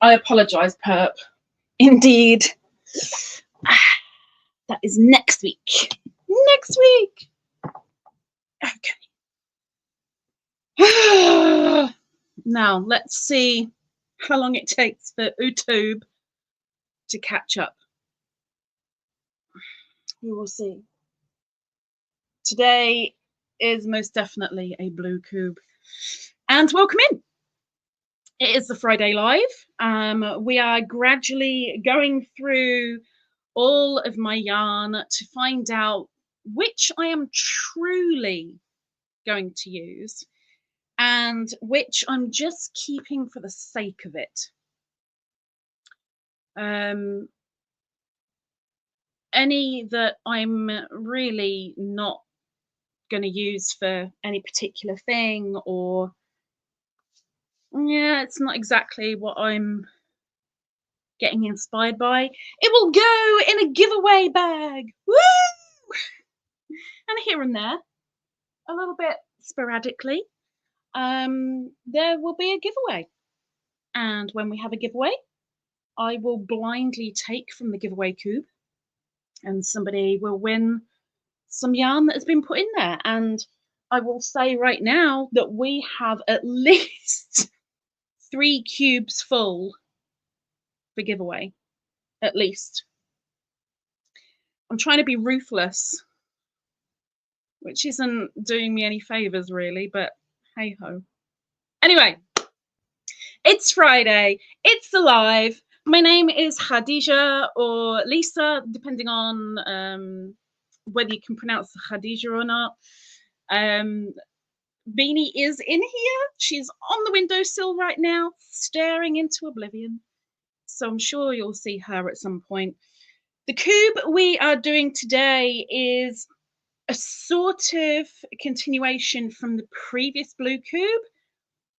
I apologise, Perp. Indeed. That is next week. Next week. Okay. Now, let's see how long it takes for YouTube to catch up. We will see. Today is most definitely a blue cube. And welcome in. It is the Friday Live. We are gradually going through all of my yarn to find out which I am truly going to use and which I'm just keeping for the sake of it. Any that I'm really not going to use for any particular thing, or yeah, it's not exactly what I'm getting inspired by, it will go in a giveaway bag. Woo! And here and there, a little bit sporadically, there will be a giveaway. And when we have a giveaway, I will blindly take from the giveaway cube and somebody will win some yarn that has been put in there. And I will say right now that we have at least 3 cubes full for giveaway, at least. I'm trying to be ruthless, which isn't doing me any favors really, but hey ho. Anyway, it's Friday, it's the live. My name is Khadijah or Lisa, depending on whether you can pronounce Khadijah or not. Beanie is in here. She's on the windowsill right now, staring into oblivion. So I'm sure you'll see her at some point. The cube we are doing today is a sort of continuation from the previous blue cube,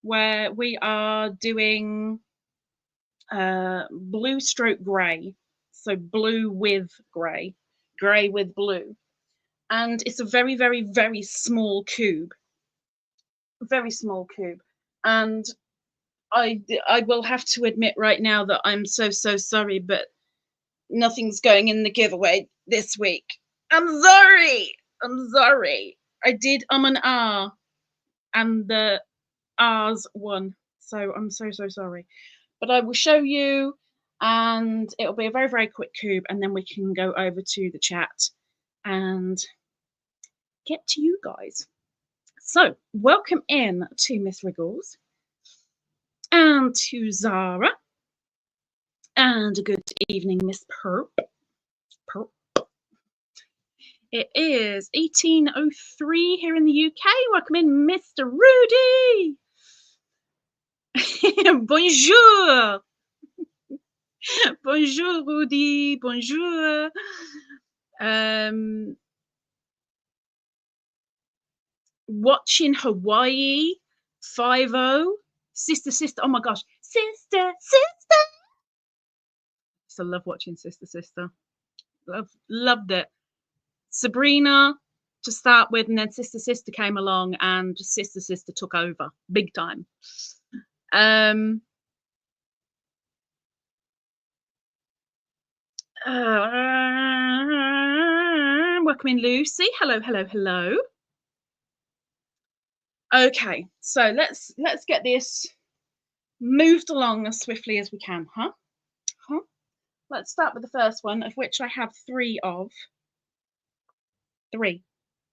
where we are doing blue stroke grey. So blue with grey, grey with blue. And it's a very, very, very small cube. Very small cube. And I will have to admit right now that I'm so sorry, but nothing's going in the giveaway this week. I'm sorry. I did and ah, and the R's won. So I'm so sorry. But I will show you, and it'll be a very, very quick cube, and then we can go over to the chat and get to you guys. So welcome in to Miss Wriggles and to Zara, and a good evening, Miss Perp. It is 18:03 here in the UK. Welcome in, Mr. Rudy. Bonjour. Bonjour, Rudy. Bonjour. Watching Hawaii 5-0. Sister. Oh my gosh. Sister. I love watching Sister. Loved it. Sabrina to start with, and then Sister came along, and Sister took over big time. Welcome in, Lucy. Hello. Okay, so let's get this moved along as swiftly as we can, huh? Let's start with the first one, of which I have 3 of. 3.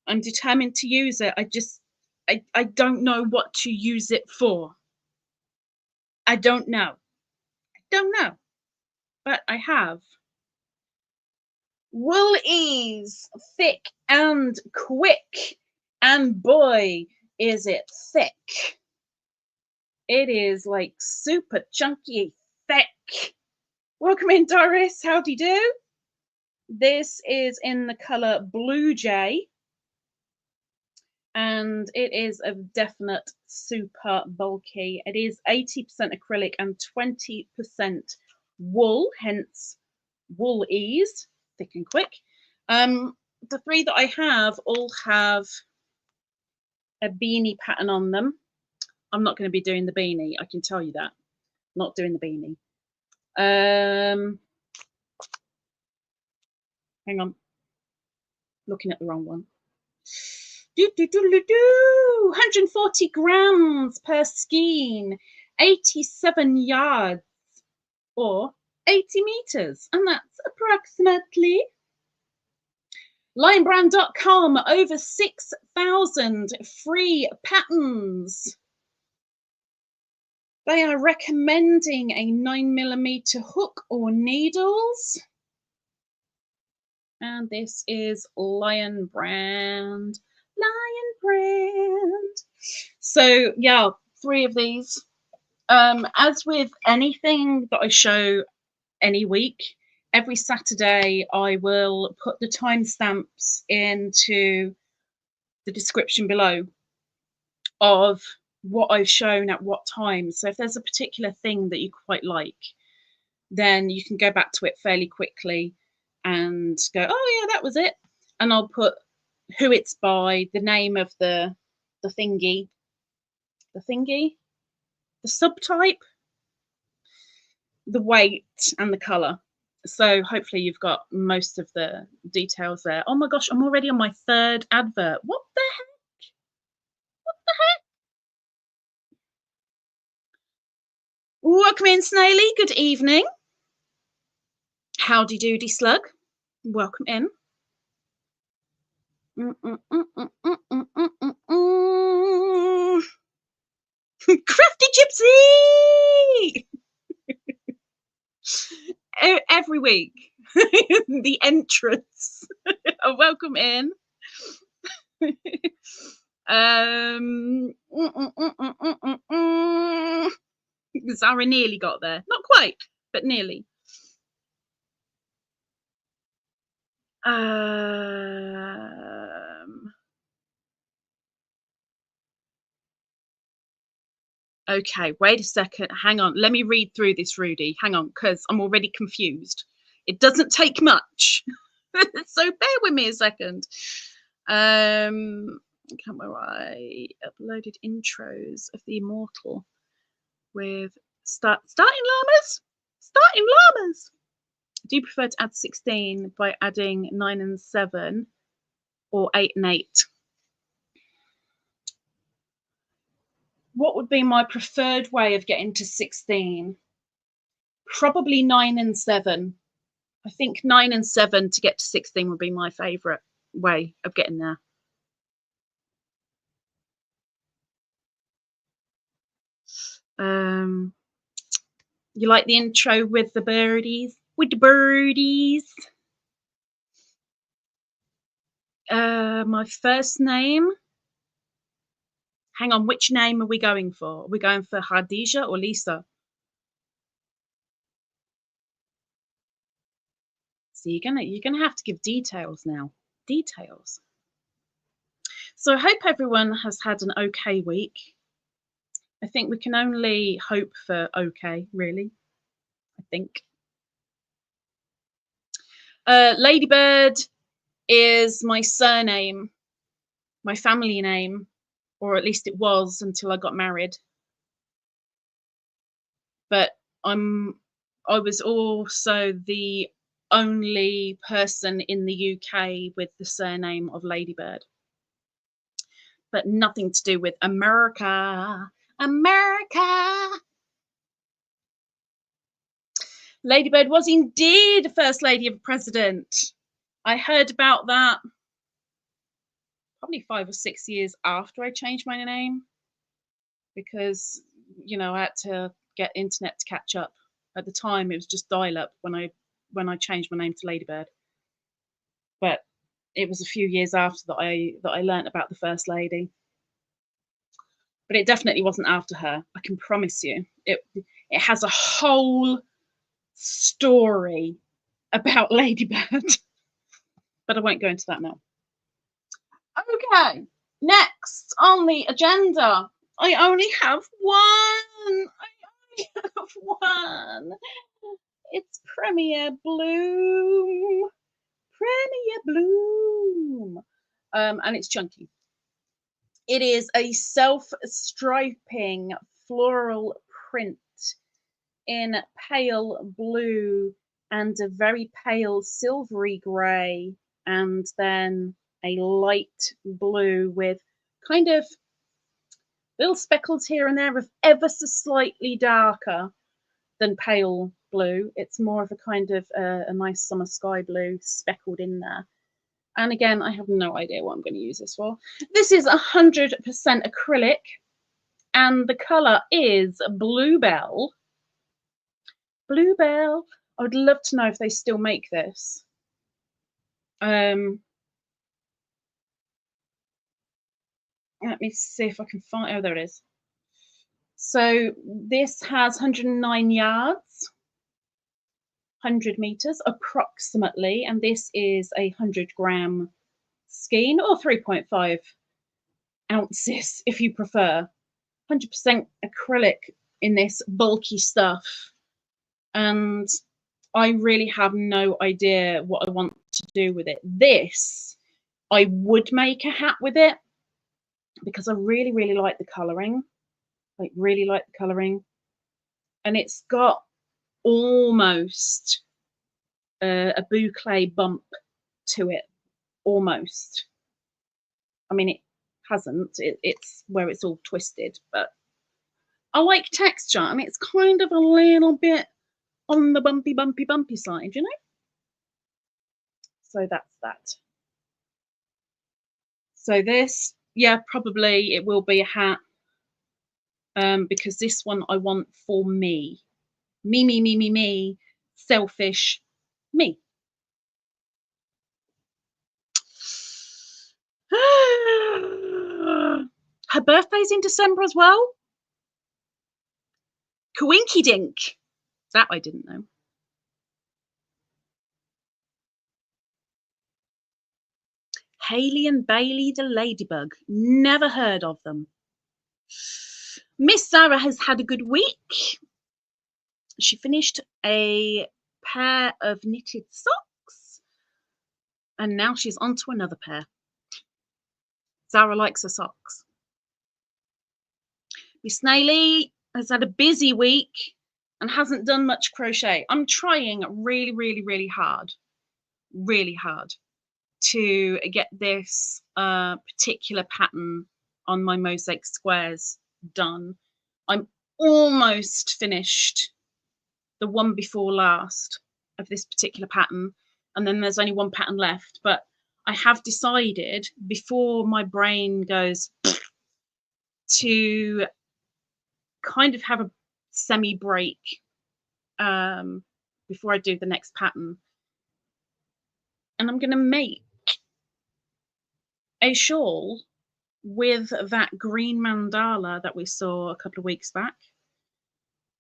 I'm determined to use it. I don't know what to use it for. I don't know. But I have Wool Ease, thick and quick, and boy, is it thick. It is like super chunky thick. Welcome in, Doris. How do you do? This is in the color Blue Jay, and it is a definite super bulky. It is 80% acrylic and 20% wool, hence Wool Ease, thick and quick. The 3 that I have all have a beanie pattern on them. I'm not going to be doing the beanie, I can tell you that. Not doing the beanie. Hang on, looking at the wrong one. 140 grams per skein, 87 yards or 80 meters, and that's approximately. Linebrand.com, over 6,000 free patterns. They are recommending a 9mm hook or needles. And this is Lion Brand. Lion Brand. So yeah, 3 of these. As with anything that I show any week, every Saturday I will put the timestamps into the description below of what I've shown at what time. So if there's a particular thing that you quite like, then you can go back to it fairly quickly and go, oh yeah, that was it. And I'll put who it's by, the name of the thingy, the subtype, the weight, and the colour. So hopefully you've got most of the details there. Oh my gosh, I'm already on my 3rd advert. What the heck? What the heck? Welcome in, Snaily. Good evening. Howdy doody slug. Welcome in. Crafty Gypsy! Every week, the entrance. Welcome in. Zara nearly got there. Not quite, but nearly. Okay, wait a second. Hang on. Let me read through this, Rudy. Hang on, because I'm already confused. It doesn't take much. So bear with me a second. I uploaded intros of the Immortal with starting llamas. Starting llamas. Do you prefer to add 16 by adding 9 and 7 or 8 and 8? What would be my preferred way of getting to 16? Probably 9 and 7. I think 9 and 7 to get to 16 would be my favourite way of getting there. You like the intro with the birdies? With the birdies. My first name. Hang on, which name are we going for? Are we going for Khadijah or Lisa? So you're gonna have to give details now. Details. So I hope everyone has had an okay week. I think we can only hope for okay, really. I think. Ladybird is my surname, my family name, or at least it was until I got married. But I was also the only person in the UK with the surname of Ladybird. But nothing to do with America. America! Ladybird was indeed First Lady of President. I heard about that probably 5 or 6 years after I changed my name, because, you know, I had to get internet to catch up. At the time, it was just dial-up when I changed my name to Ladybird. But it was a few years after that I learnt about the First Lady. But it definitely wasn't after her. I can promise you. It has a whole story about Ladybird. But I won't go into that now. Okay, next on the agenda, I only have one. It's Premier Bloom. Premier Bloom. And it's chunky. It is a self-striping floral print in pale blue and a very pale silvery grey, and then a light blue with kind of little speckles here and there of ever so slightly darker than pale blue. It's more of a kind of a nice summer sky blue speckled in there. And again, I have no idea what I'm going to use this for. This is 100% acrylic, and the colour is Bluebell. Bluebell. I would love to know if they still make this. Let me see if I can find. Oh, there it is. So this has 109 yards, 100 meters approximately, and this is a 100-gram skein, or 3.5 ounces if you prefer. 100% acrylic in this bulky stuff, and I really have no idea what I want to do with it. This, I would make a hat with it because I really like the colouring. Like, really like the colouring, and it's got almost a boucle bump to it, almost. I mean, it hasn't. It's where it's all twisted, but I like texture. I mean, it's kind of a little bit on the bumpy side, you know. So that's that. So this, yeah, probably it will be a hat. Because this one I want for me. Me, selfish me. Her birthday's in December as well. Coinky dink. That I didn't know. Hayley and Bailey the Ladybug. Never heard of them. Miss Sarah has had a good week. She finished a pair of knitted socks, and now she's on to another pair. Zara likes her socks. Miss Snaily has had a busy week and hasn't done much crochet. I'm trying really hard to get this particular pattern on my mosaic squares done. I'm almost finished the one before last of this particular pattern, and then there's only one pattern left, but I have decided before my brain goes to kind of have a semi break before I do the next pattern, and I'm going to make a shawl with that green mandala that we saw a couple of weeks back.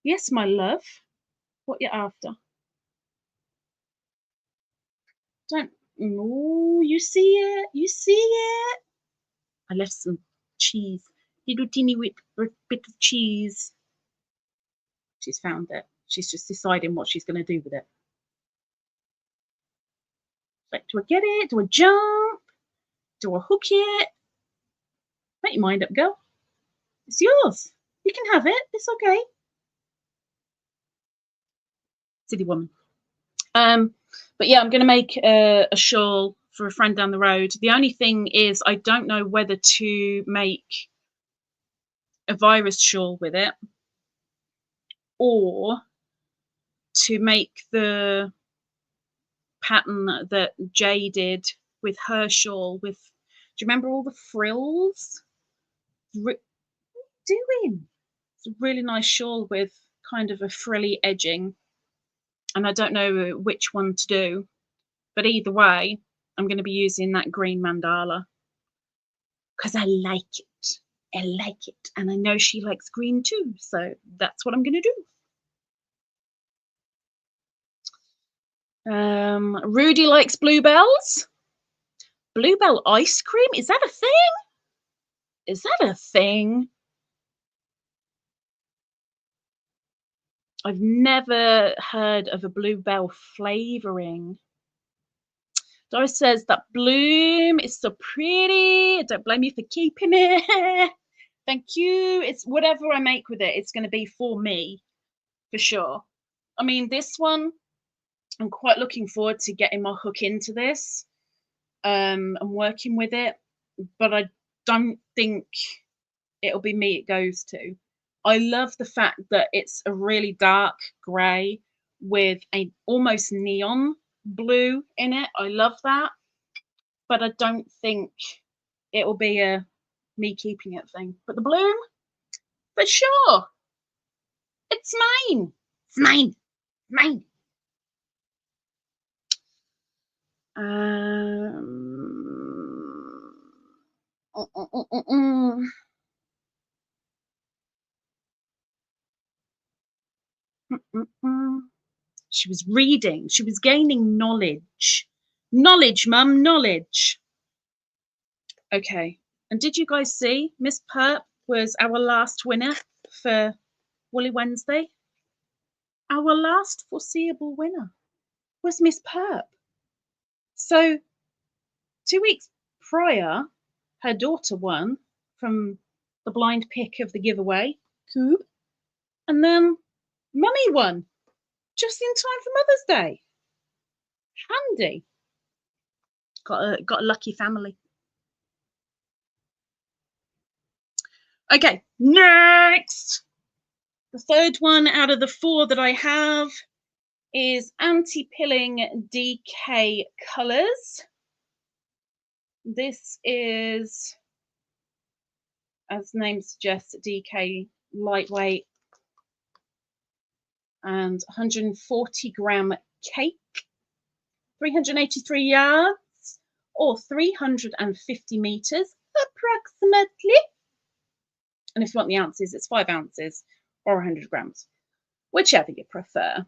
Yes, my love, what you after? Don't. Oh, you see it? You see it? I left some cheese, little teeny bit of cheese. She's found it. She's just deciding what she's going to do with it. Like, do I get it? Do I jump? Do I hook it? Make your mind up, girl. It's yours. You can have it. It's okay. Silly woman. But yeah, I'm going to make a shawl for a friend down the road. The only thing is I don't know whether to make a virus shawl with it or to make the pattern that Jay did with her shawl with, do you remember all the frills? What are you doing? It's a really nice shawl with kind of a frilly edging, and I don't know which one to do, but either way I'm going to be using that green mandala because I like it. I like it, and I know she likes green too, so that's what I'm going to do. Rudy likes Bluebells. Bluebell ice cream? Is that a thing? Is that a thing? I've never heard of a Bluebell flavouring. Doris says that bloom is so pretty. I don't blame you for keeping it. Thank you. It's whatever I make with it, it's going to be for me. for sure. I mean, this one, I'm quite looking forward to getting my hook into this and working with it, but I don't think it'll be me it goes to. I love the fact that it's a really dark grey with a almost neon blue in it. I love that, but I don't think it will be a me keeping it thing. But the bloom, for sure, it's mine. It's mine. Mine. She was reading. She was gaining knowledge. Knowledge, Mum, knowledge. Okay. And did you guys see Miss Perp was our last winner for Woolly Wednesday? Our last foreseeable winner was Miss Perp. So 2 weeks prior, her daughter won from the blind pick of the giveaway, Coob. And then Mummy won just in time for Mother's Day. Handy. Got a lucky family. Okay, next. The third one out of the 4 that I have is Anti-Pilling DK Colours. This is, as the name suggests, DK lightweight and 140 gram cake, 383 yards or 350 meters approximately. And if you want the ounces, it's 5 ounces or 100 grams, whichever you prefer.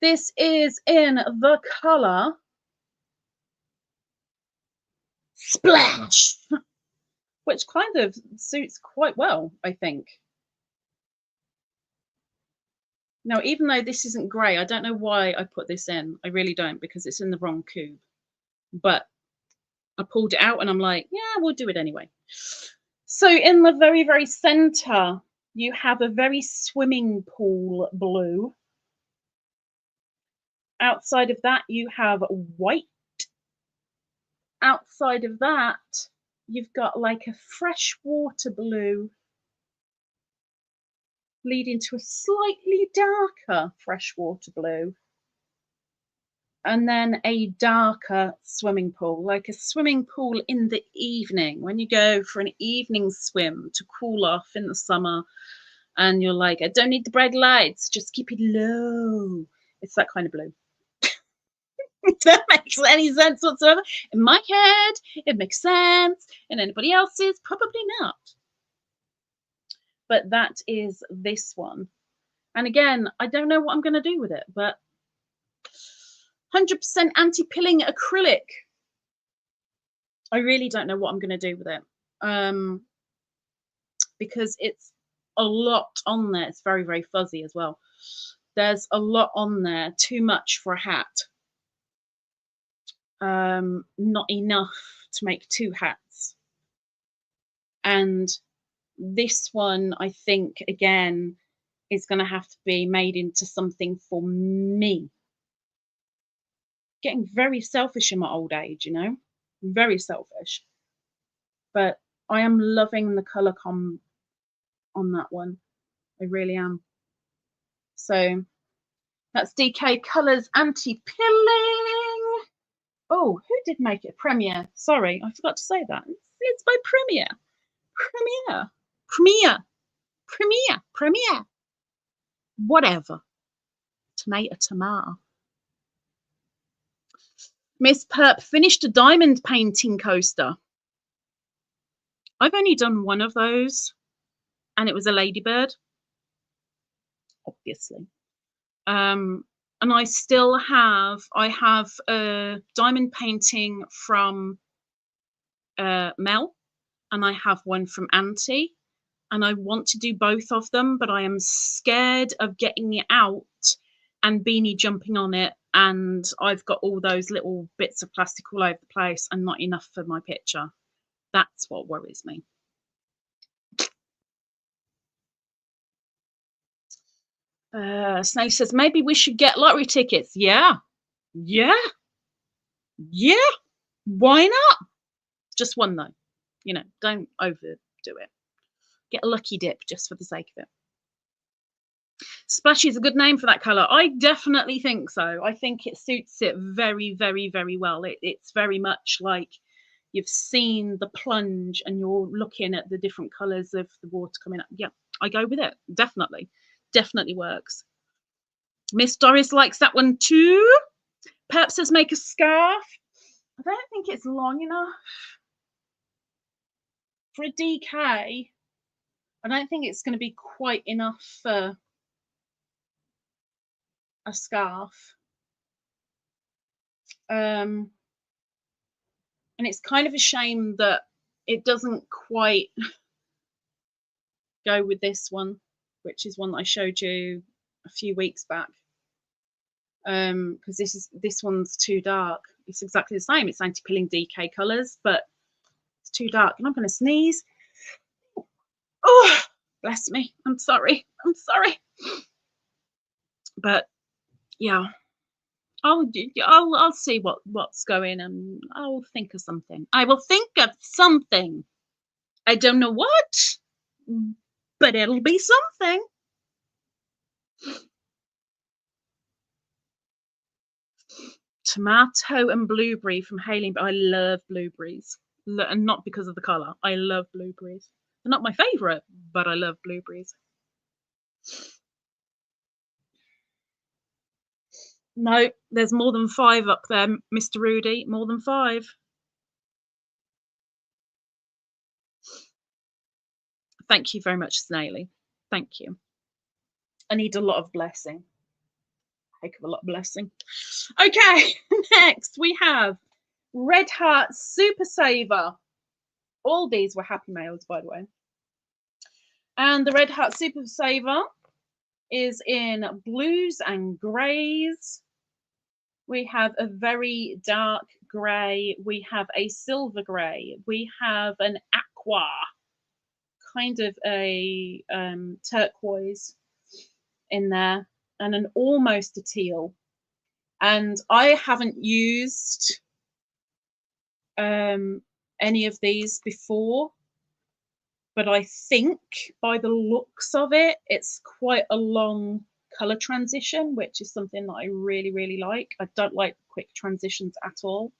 This is in the colour Splash, which kind of suits quite well, I think. Now, even though this isn't grey, I don't know why I put this in. I really don't, because it's in the wrong cube. But I pulled it out and I'm like, yeah, we'll do it anyway. So in the very, very centre, you have a very swimming pool blue. Outside of that, you have white. Outside of that, you've got like a freshwater blue leading to a slightly darker freshwater blue. And then a darker swimming pool, like a swimming pool in the evening when you go for an evening swim to cool off in the summer and you're like, I don't need the bright lights, just keep it low. It's that kind of blue. If that makes any sense whatsoever. In my head, it makes sense. In anybody else's, probably not. But that is this one. And again, I don't know what I'm going to do with it, but 100% anti-pilling acrylic. I really don't know what I'm going to do with it. Because it's a lot on there. It's very, very fuzzy as well. There's a lot on there. Too much for a hat. Not enough to make 2 hats. And this one, I think, again, is going to have to be made into something for me. Getting very selfish in my old age, you know, very selfish. But I am loving the colour com on that one. I really am. So that's DK Colours Anti-Pilling. Oh, who did make it? Premier. Sorry, I forgot to say that. It's by Premier. Premier. Premier. Premier. Premier. Whatever. Tomato, tomato. Miss Perp finished a diamond painting coaster. I've only done one of those, and it was a ladybird, obviously. And I still have, I have a diamond painting from Mel, and I have one from Auntie, and I want to do both of them, but I am scared of getting it out and Beanie jumping on it, and I've got all those little bits of plastic all over the place and not enough for my picture. That's what worries me. Snape says, maybe we should get lottery tickets. Yeah. Yeah. Yeah. Why not? Just one, though. You know, don't overdo it. Get a lucky dip just for the sake of it. Splashy is a good name for that colour. I definitely think so. I think it suits it very, very, very well. It's very much like you've seen the plunge and you're looking at the different colours of the water coming up. Yeah, I go with it. Definitely. Definitely works. Miss Doris likes that one too. Perhaps says make a scarf. I don't think it's long enough for a DK. I don't think it's going to be quite enough for a scarf. And it's kind of a shame that it doesn't quite go with this one, which is one that I showed you a few weeks back. Because this one's too dark. It's exactly the same. It's anti-pilling DK colours, but it's too dark. And I'm going to sneeze. Oh, bless me. I'm sorry. I'm sorry. But yeah, I'll see what's going, and I'll think of something. I will think of something. I don't know what, but it'll be something. Tomato and blueberry from Hailing. I love blueberries, and not because of the colour. I love blueberries. They're not my favourite, but I love blueberries. No, there's more than 5 up there, Mr. Rudy. More than 5. Thank you very much, Snaily. Thank you. I need a lot of blessing. Heck of a lot of blessing. Okay, next we have Red Heart Super Saver. All these were happy mails, by the way. And the Red Heart Super Saver is in blues and greys. We have a very dark grey. We have a silver grey. We have an aqua, kind of a turquoise in there, and an almost a teal. And I haven't used any of these before, but I think by the looks of it, it's quite a long color transition, which is something that I really, really like. I don't like quick transitions at all.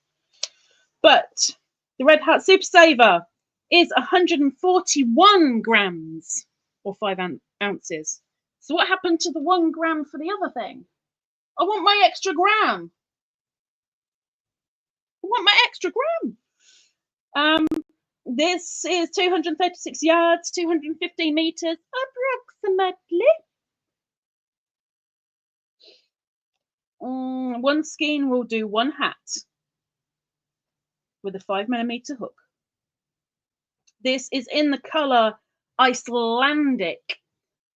But the Red Heart Super Saver is 141 grams or 5 ounces. So what happened to the 1 gram for the other thing? I want my extra gram. I want my extra gram. This is 236 yards, 215 meters, approximately. One skein will do 1 hat with a 5mm hook. This is in the colour Icelandic,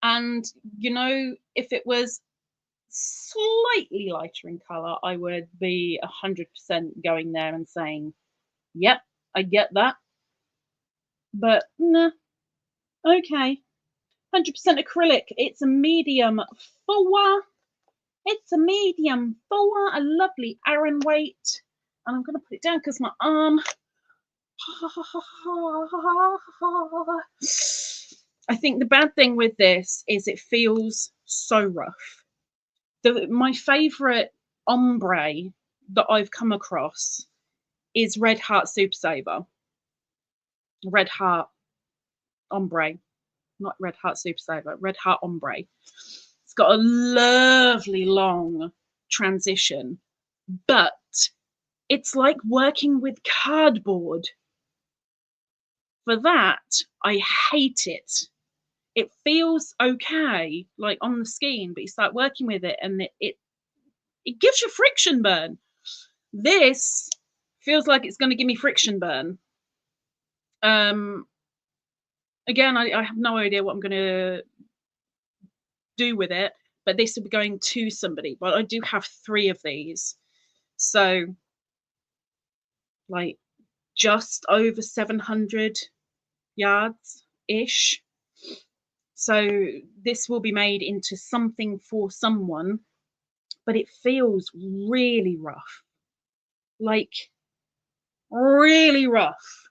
and you know, if it was slightly lighter in colour, I would be 100% going there and saying, yep, I get that. But nah, okay. 100% acrylic. It's a medium 4. It's a medium 4, a lovely Aran weight. And I'm going to put it down because my arm. I think the bad thing with this is it feels so rough. My favourite ombre that I've come across is Red Heart Super Saver. Red Heart ombre, not Red Heart Super Saver, Red Heart ombre. It's got a lovely long transition, but it's like working with cardboard. For that, I hate it. It feels okay, like on the skein, but you start working with it and it gives you friction burn. This feels like it's going to give me friction burn. Again, I have no idea what I'm going to do with it, but this will be going to somebody. But I do have 3 of these, so like just over 700 yards ish. So this will be made into something for someone, but it feels really rough, like really rough.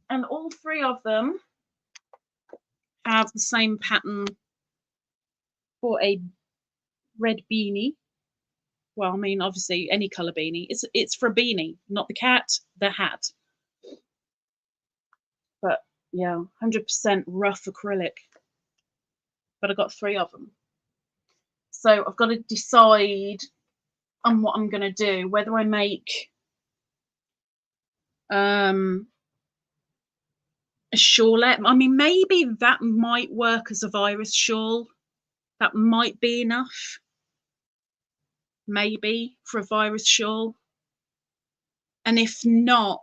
And all three of them have the same pattern for a red beanie. Well, I mean, obviously any color beanie. It's for a beanie, not the cat, the hat. But yeah, 100% rough acrylic. But I got three of them. So I've got to decide on what I'm going to do, whether I make a shawlette. I mean, maybe that might work as a virus shawl. That might be enough. Maybe for a virus shawl. And if not,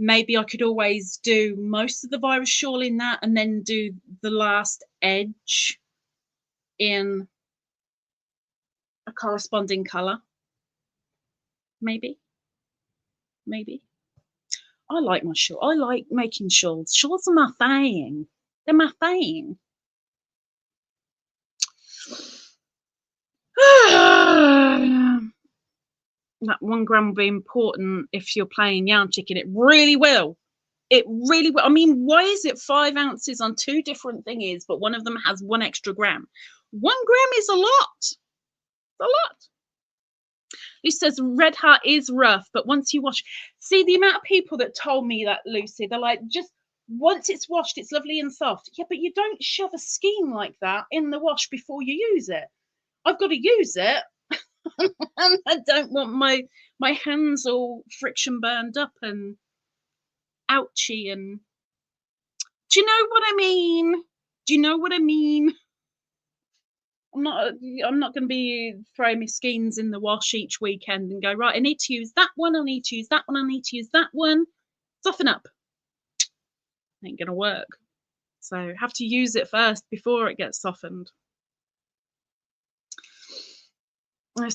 maybe I could always do most of the virus shawl in that and then do the last edge in a corresponding colour. Maybe. I like my shawl. I like making shawls. Shawls are my thing. They're my thing. That 1 gram will be important if you're playing yarn chicken. It really will. It really will. I mean, why is it 5 ounces on 2 different thingies, but one of them has 1 extra gram? 1 gram is a lot. It's a lot. Lucy says red heart is rough, but once you wash, see the amount of people that told me that, Lucy, they're like, just once it's washed, it's lovely and soft. Yeah, but you don't shove a skein like that in the wash before you use it. I've got to use it. And I don't want my hands all friction burned up and ouchy. And do you know what I mean? Do you know what I mean? I'm not going to be throwing my skeins in the wash each weekend and go, right, I need to use that one, I need to use that one, I need to use that one. Soften up. Ain't going to work. So have to use it first before it gets softened.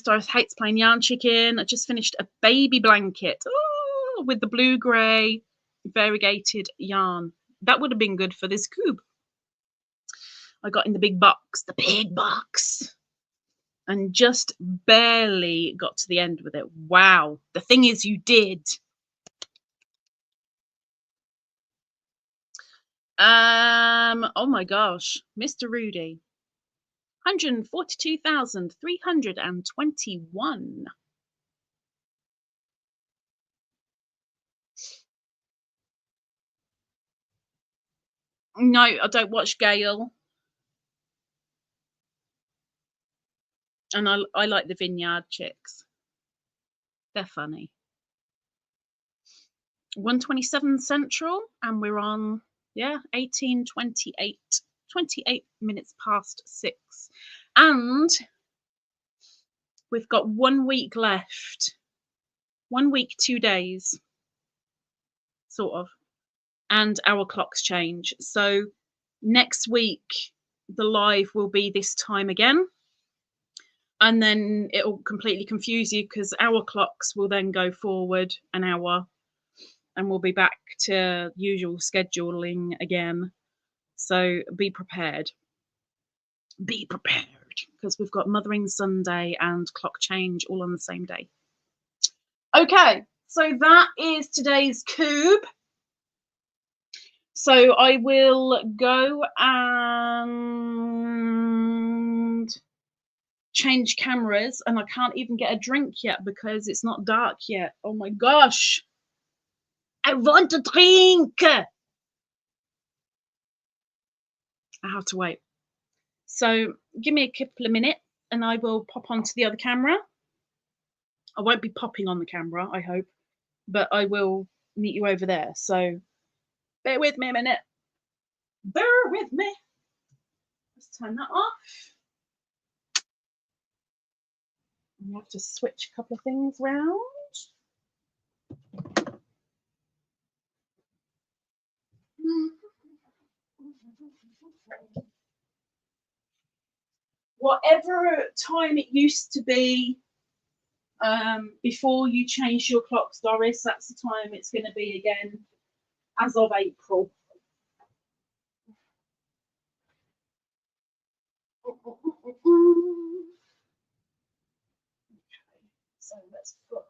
Doris hates playing yarn chicken. I just finished a baby blanket with the blue grey variegated yarn. That would have been good for this cube. I got in the big box, and just barely got to the end with it. Wow, the thing is, you did. Oh my gosh, Mr. Rudy. 142,321. No, I don't watch Gail. And I like the Vineyard Chicks. They're funny. 127 Central, and we're on, yeah, 18:28. 28 minutes past 6. And we've got 1 week left. 1 week, 2 days, sort of. And our clocks change. So next week, the live will be this time again. And then it'll completely confuse you because our clocks will then go forward an hour and we'll be back to usual scheduling again. So be prepared. Be prepared because we've got Mothering Sunday and clock change all on the same day. Okay, so that is today's cube. So I will go and change cameras, and I can't even get a drink yet because it's not dark yet. Oh my gosh, I want a drink. I have to wait. So give me a couple of minutes and I will pop onto the other camera. I won't be popping on the camera, I hope, but I will meet you over there. So bear with me a minute. Bear with me. Let's turn that off. We have to switch a couple of things around. Whatever time it used to be before you changed your clocks, Doris, that's the time it's going to be again as of April. Let's put.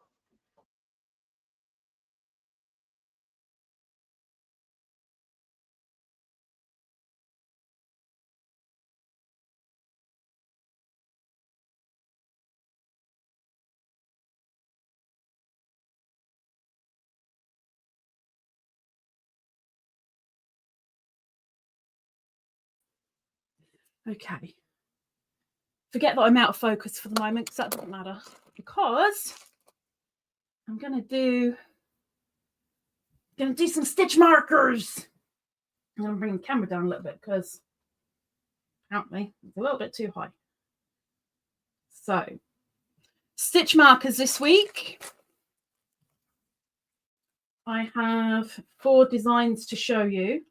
Okay. Forget that I'm out of focus for the moment because that doesn't matter. Because I'm gonna do some stitch markers. I'm gonna bring the camera down a little bit because apparently it's a little bit too high. So, stitch markers this week. I have 4 designs to show you.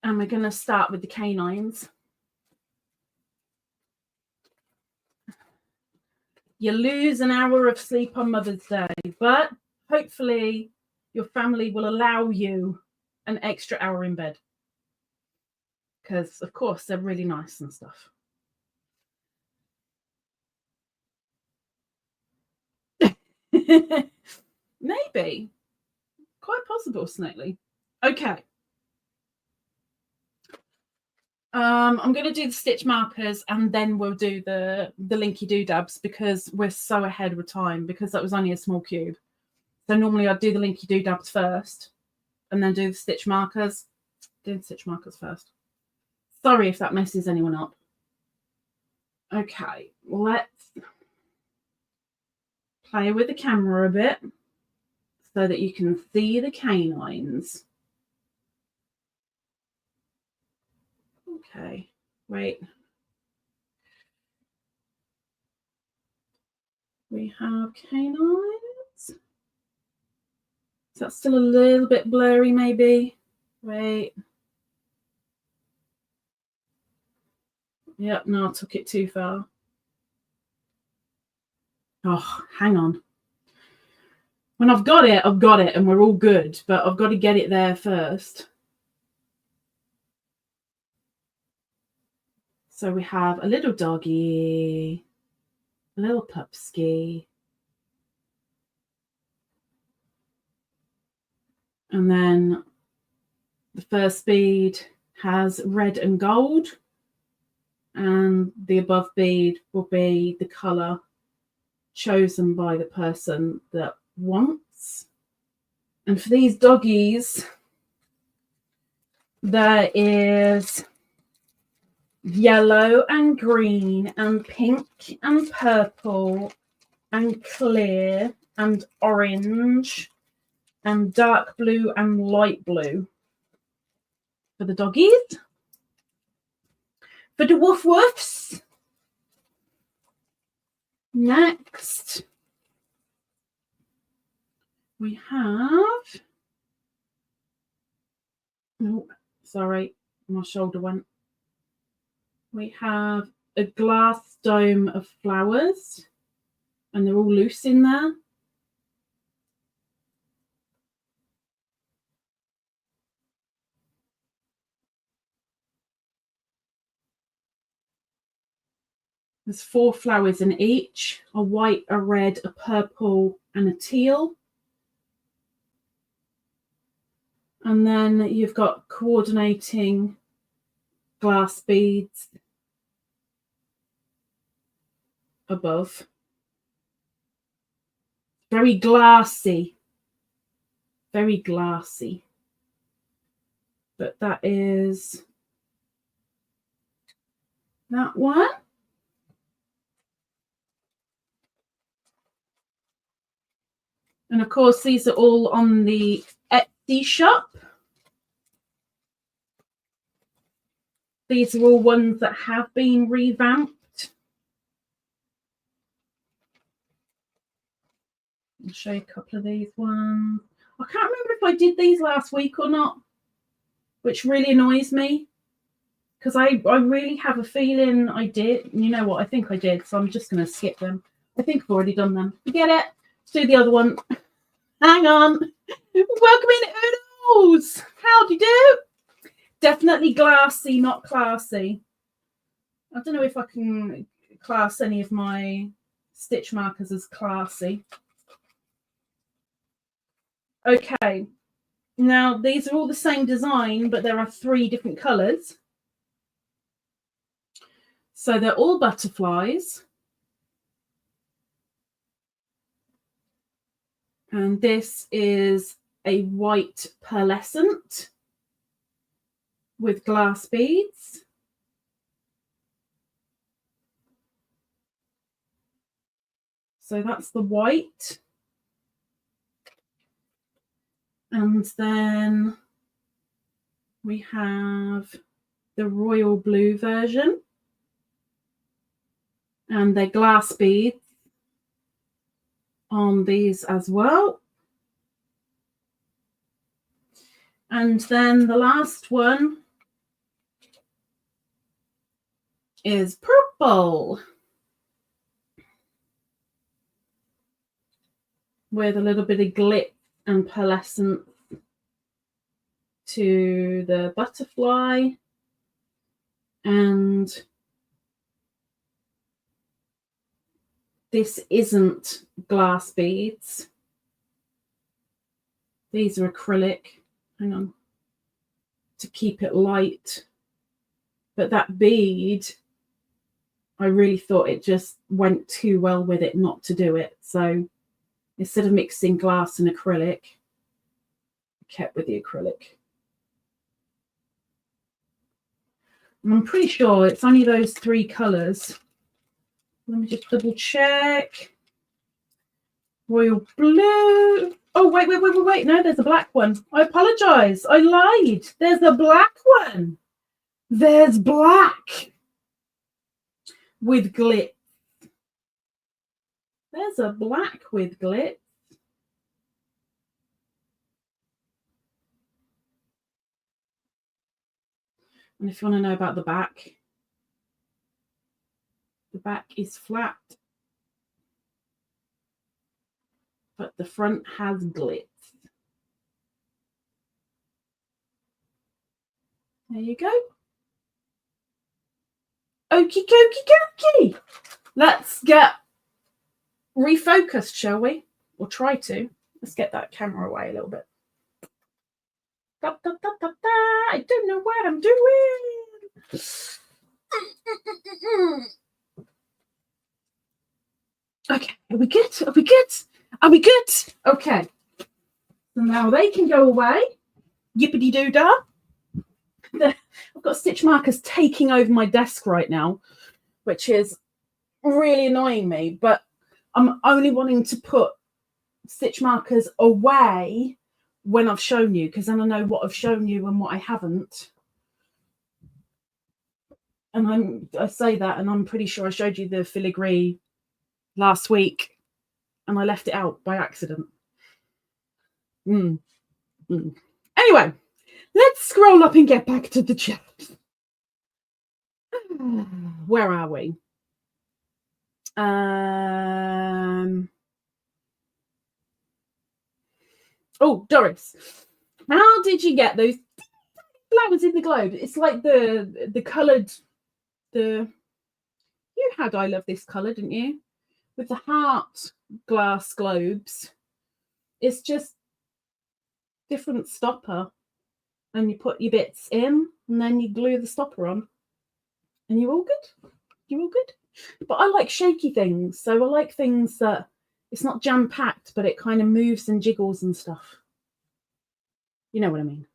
And we're going to start with the canines. You lose an hour of sleep on Mother's Day, but hopefully your family will allow you an extra hour in bed. Because, of course, they're really nice and stuff. Maybe. Quite possible, Snakely. Okay. I'm going to do the stitch markers and then we'll do the linky doodabs because we're so ahead of time because that was only a small cube. So normally I'd do the linky doodabs first and then do the stitch markers. Do the stitch markers first. Sorry if that messes anyone up. Okay, let's play with the camera a bit so that you can see the canines. Okay, wait. We have canines. Is that still a little bit blurry, maybe? Wait. Yep, no, I took it too far. Oh, hang on. When I've got it, and we're all good, but I've got to get it there first. So we have a little doggy, a little pupsky, and then the first bead has red and gold, and the above bead will be the colour chosen by the person that wants. And for these doggies, there is yellow and green and pink and purple and clear and orange and dark blue and light blue for the doggies. For the woof woofs, next we have, oh, sorry, my shoulder went. We have a glass dome of flowers, and they're all loose in there. There's 4 flowers in each, a white, a red, a purple, and a teal. And then you've got coordinating glass beads above. Very glassy. Very glassy. But that is that one. And of course, these are all on the Etsy shop. These are all ones that have been revamped. I'll show you a couple of these ones. I can't remember if I did these last week or not, which really annoys me because I really have a feeling I did. You know what? I think I did, so I'm just going to skip them. I think I've already done them. Forget it. Let's do the other one. Hang on. Welcome in, Oodles. How do you do? Definitely glassy, not classy. I don't know if I can class any of my stitch markers as classy. Okay, now these are all the same design, but there are 3 different colours. So they're all butterflies. And this is a white pearlescent with glass beads. So that's the white. And then we have the royal blue version. And they're glass beads on these as well. And then the last one is purple with a little bit of glitz and pearlescent to the butterfly. And this isn't glass beads. These are acrylic. Hang on. To keep it light. But that bead, I really thought it just went too well with it not to do it. So instead of mixing glass and acrylic, I kept with the acrylic. And I'm pretty sure it's only those 3 colours. Let me just double check. Royal blue. Oh, wait. No, there's a black one. I apologise. I lied. There's a black one. There's black with glitz. There's a black with glitz. And if you want to know about the back is flat, but the front has glitz. There you go. Okie dokie dokie. Let's get refocused, shall we? Or try to. Let's get that camera away a little bit. Da, da, da, da, da. I don't know what I'm doing. Okay, are we good? Are we good? Are we good? Okay. So now they can go away. Yippity doo dah. I've got stitch markers taking over my desk right now, which is really annoying me, but I'm only wanting to put stitch markers away when I've shown you, because then I know what I've shown you and what I haven't. And I say that, and I'm pretty sure I showed you the filigree last week, and I left it out by accident. Anyway, let's scroll up and get back to the chat. Where are we? Oh, Doris, how did you get those flowers in the globe? It's like the coloured, you had I Love This colour, didn't you? With the heart glass globes. It's just different stopper, and you put your bits in, and then you glue the stopper on, and you're all good. You're all good. But I like shaky things, so I like things that it's not jam-packed, but it kind of moves and jiggles and stuff. You know what I mean.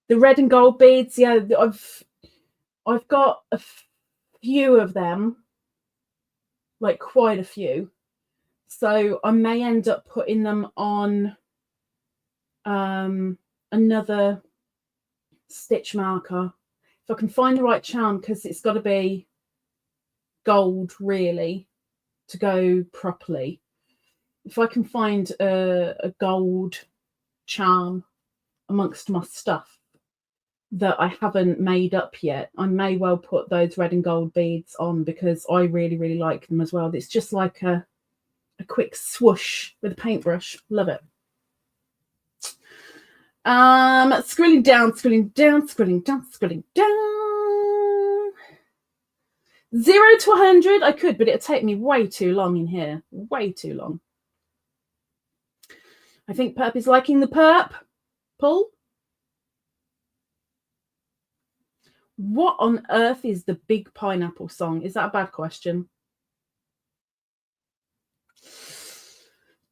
The red and gold beads, yeah, I've got a few of them, like quite a few. So I may end up putting them on another stitch marker. If I can find the right charm, because it's got to be gold really to go properly. If I can find a gold charm amongst my stuff that I haven't made up yet, I may well put those red and gold beads on, because I really, really like them as well. It's just like a quick swoosh with a paintbrush. Love it. Scrolling down. 0 to 100, I could, but it'd take me way too long in here. Way too long. I think Perp is liking the perp. Pull. What on earth is the Big Pineapple song? Is that a bad question?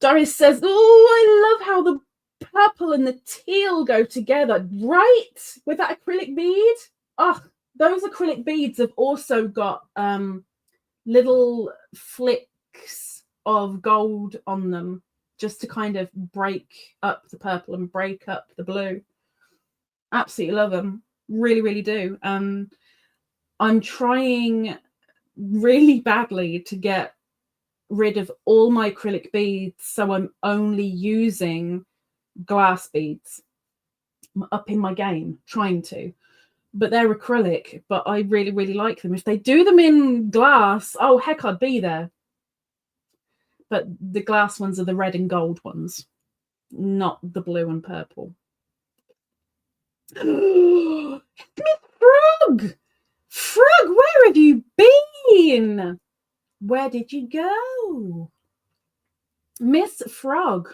Doris says, oh, I love how the purple and the teal go together. Right? With that acrylic bead. Oh, those acrylic beads have also got little flicks of gold on them, just to kind of break up the purple and break up the blue. Absolutely love them. Really, really do. I'm trying really badly to get rid of all my acrylic beads, so I'm only using glass beads. I'm up in my game, trying to. But they're acrylic, but I really, really like them. If they do them in glass, oh, heck, I'd be there. But the glass ones are the red and gold ones, not the blue and purple. Miss Frog! Frog, where have you been? Where did you go? Miss Frog,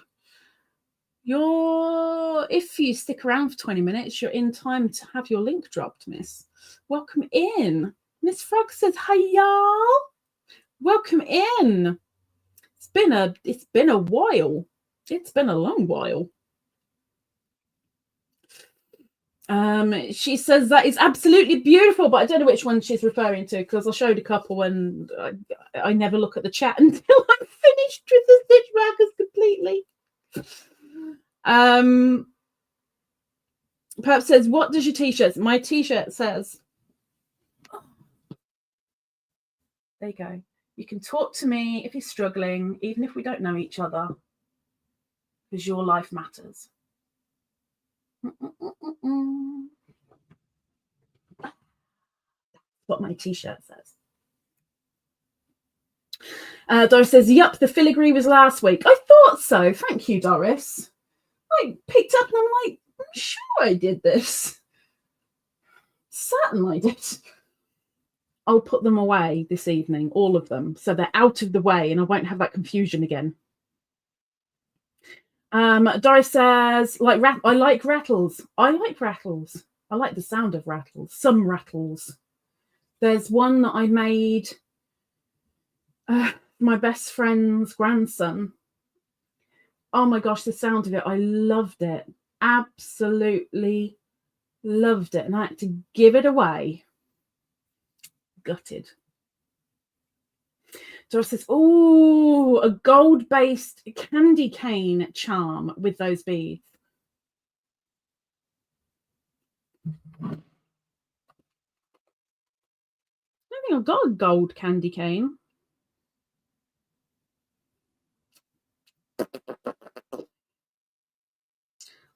if you stick around for 20 minutes, you're in time to have your link dropped, miss. Welcome in. Miss Frog says, hi, y'all. Welcome in. It's been a while. It's been a long while. She says that is absolutely beautiful, but I don't know which one she's referring to, because I showed a couple and I never look at the chat until I'm finished with the stitch markers completely. Perhaps says, what does your t-shirt? My t-shirt says, there you go. You can talk to me if you're struggling, even if we don't know each other, because your life matters. What my t-shirt says. Doris says, yup, the filigree was last week. I thought so. Thank you, Doris. I picked up and I'm like, I'm sure I did this. Certain I did. I'll put them away this evening, all of them, so they're out of the way and I won't have that confusion again. Doris says, I like rattles. I like rattles. I like the sound of rattles. Some rattles. There's one that I made my best friend's grandson. Oh my gosh, the sound of it. I loved it. Absolutely loved it. And I had to give it away. Gutted. Doris says, oh, a gold-based candy cane charm with those beads. I don't think I've got a gold candy cane.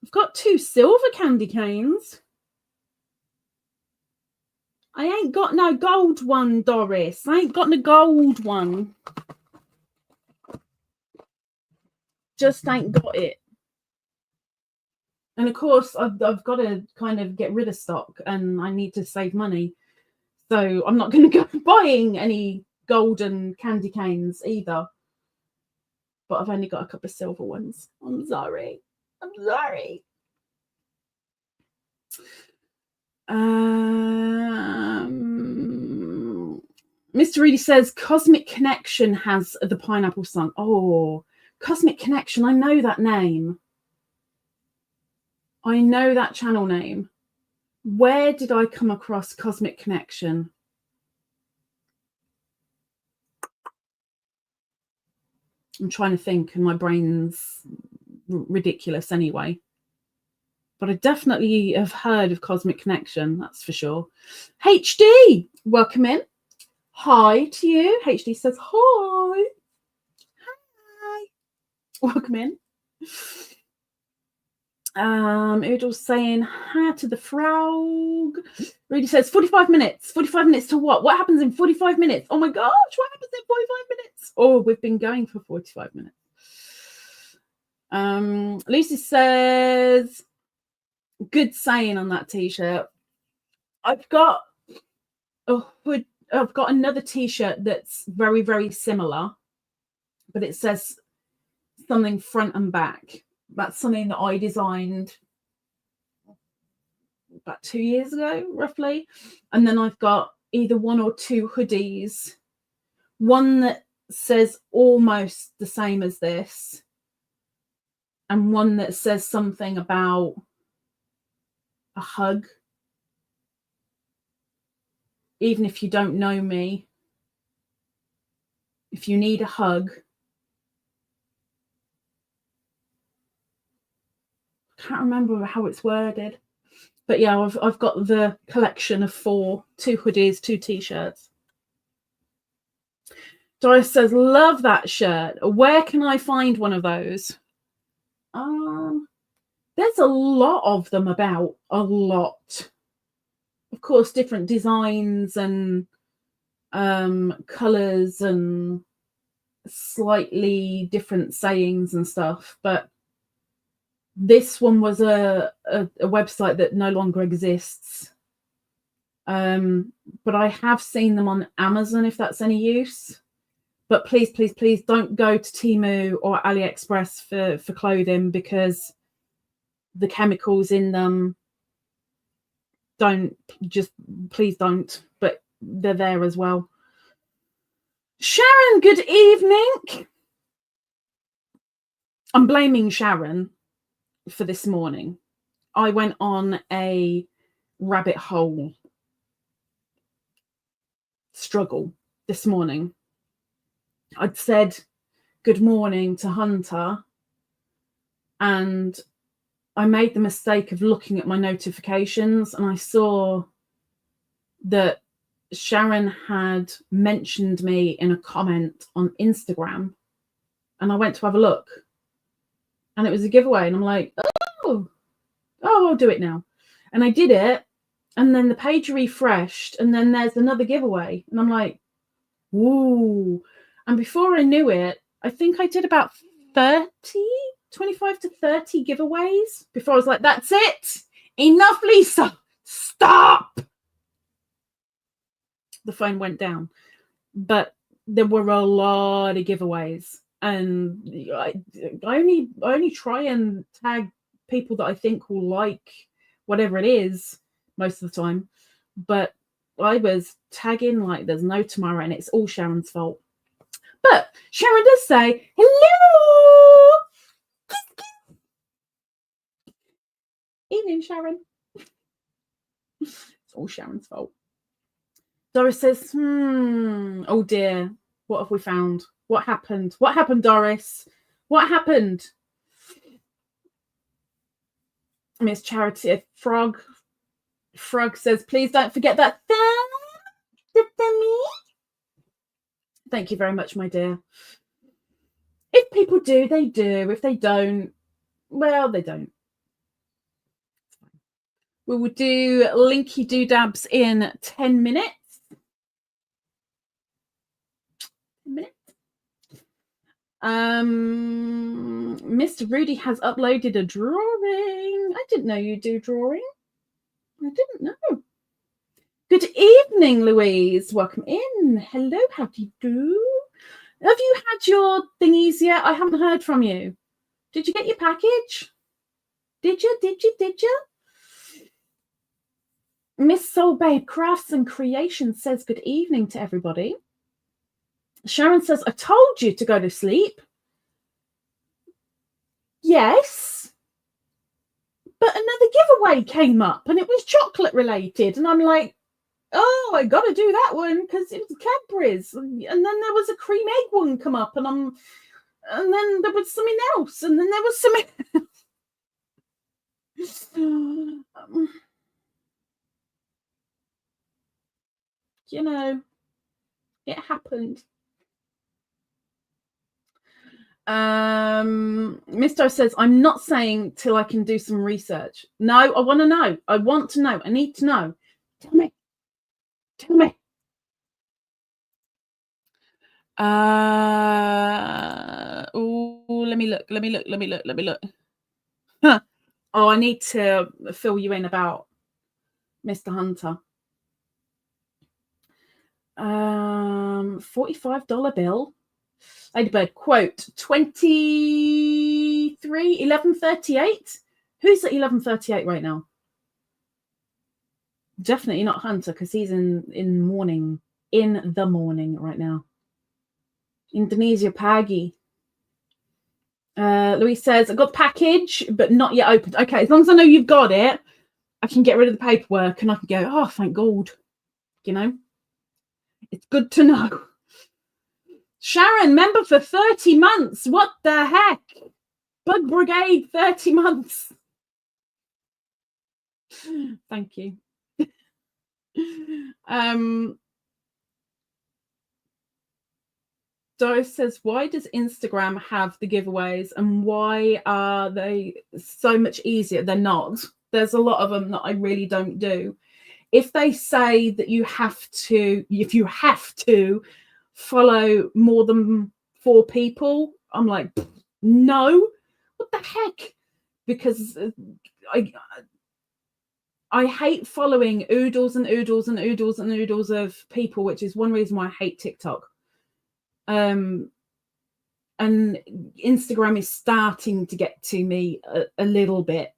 I've got 2 silver candy canes. I ain't got no gold one, Doris. I ain't got no gold one. Just ain't got it. And of course, I've got to kind of get rid of stock and I need to save money. So I'm not going to go buying any golden candy canes either. But I've only got a couple of silver ones. I'm sorry. I'm sorry. Mr. Reedy says Cosmic Connection has the pineapple song. Oh, Cosmic Connection. I know that name. I know that channel name. Where did I come across Cosmic Connection? I'm trying to think and my brain's ridiculous anyway. But I definitely have heard of Cosmic Connection, that's for sure. HD, welcome in. Hi to you. HD says hi. Hi. Welcome in. Oodle's saying hi to the frog. Rudy says 45 minutes. 45 minutes to what? What happens in 45 minutes? Oh my gosh, what happens in 45 minutes? Oh, we've been going for 45 minutes. Lucy says, good saying on that t-shirt. I've got a I've got another t-shirt that's very, very similar, but it says something front and back. That's something that I designed about 2 years ago, roughly. And then I've got either 1 or 2 hoodies. One that says almost the same as this, and one that says something about a hug. Even if you don't know me, if you need a hug. I can't remember how it's worded. But yeah, I've got the collection of 4, 2 hoodies, 2 t-shirts. Doris says, love that shirt. Where can I find one of those? There's a lot of them about, a lot. Of course, different designs and colours and slightly different sayings and stuff. But this one was a website that no longer exists. But I have seen them on Amazon, if that's any use. But please, please, please don't go to Temu or AliExpress for clothing, because the chemicals in them, please don't. But they're there as well. Sharon, good evening. I'm blaming Sharon for this morning. I went on a rabbit hole struggle this morning. I'd said good morning to Hunter, and I made the mistake of looking at my notifications, and I saw that Sharon had mentioned me in a comment on Instagram, and I went to have a look, and it was a giveaway, and I'm like, oh, I'll do it now. And I did it, and then the page refreshed, and then there's another giveaway, and I'm like, ooh. And before I knew it, I think I did about 25 to 30 giveaways before I was like, that's it. Enough, Lisa. Stop. The phone went down. But there were a lot of giveaways. And I only try and tag people that I think will like whatever it is most of the time. But I was tagging like there's no tomorrow, and it's all Sharon's fault. But Sharon does say, hello. Evening, Sharon. It's all Sharon's fault. Doris says, oh dear, what have we found? What happened? What happened, Doris? What happened? Miss Charity Frog says, please don't forget that. Thank you very much, my dear. If people do, they do. If they don't, well, they don't. We will do Linky Doodabs in 10 minutes. 10 minutes. Mr. Rudy has uploaded a drawing. I didn't know you do drawing. I didn't know. Good evening, Louise. Welcome in. Hello, how do you do? Have you had your thingies yet? I haven't heard from you. Did you get your package? Did you? Miss Soul Babe Crafts and Creations says good evening to everybody. Sharon says, I told you to go to sleep. Yes. But another giveaway came up, and it was chocolate related. And I'm like, oh, I got to do that one because it was Cadbury's. And then there was a cream egg one come up, and then there was something else, and then there was something else. You know, it happened. Misto says, I'm not saying till I can do some research. No, I want to know. I want to know. I need to know. Tell me. Let me look. Huh. Oh, I need to fill you in about Mr. Hunter. $45 bill. Ladybird, quote, 23, 11.38. Who's at 11.38 right now? Definitely not Hunter, because he's in the morning right now. Indonesia Paggy. Louise says, I got the package, but not yet opened. Okay, as long as I know you've got it, I can get rid of the paperwork and I can go, oh, thank God. You know, it's good to know. Sharon, member for 30 months. What the heck? Bug Brigade, 30 months. Thank you. Doris says, why does Instagram have the giveaways and why are they so much easier? They're not. There's a lot of them that I really don't do. If they say that you have to follow more than 4 people, I'm like, no, what the heck? Because I hate following oodles and oodles and oodles and oodles of people, which is one reason why I hate TikTok. And Instagram is starting to get to me a little bit.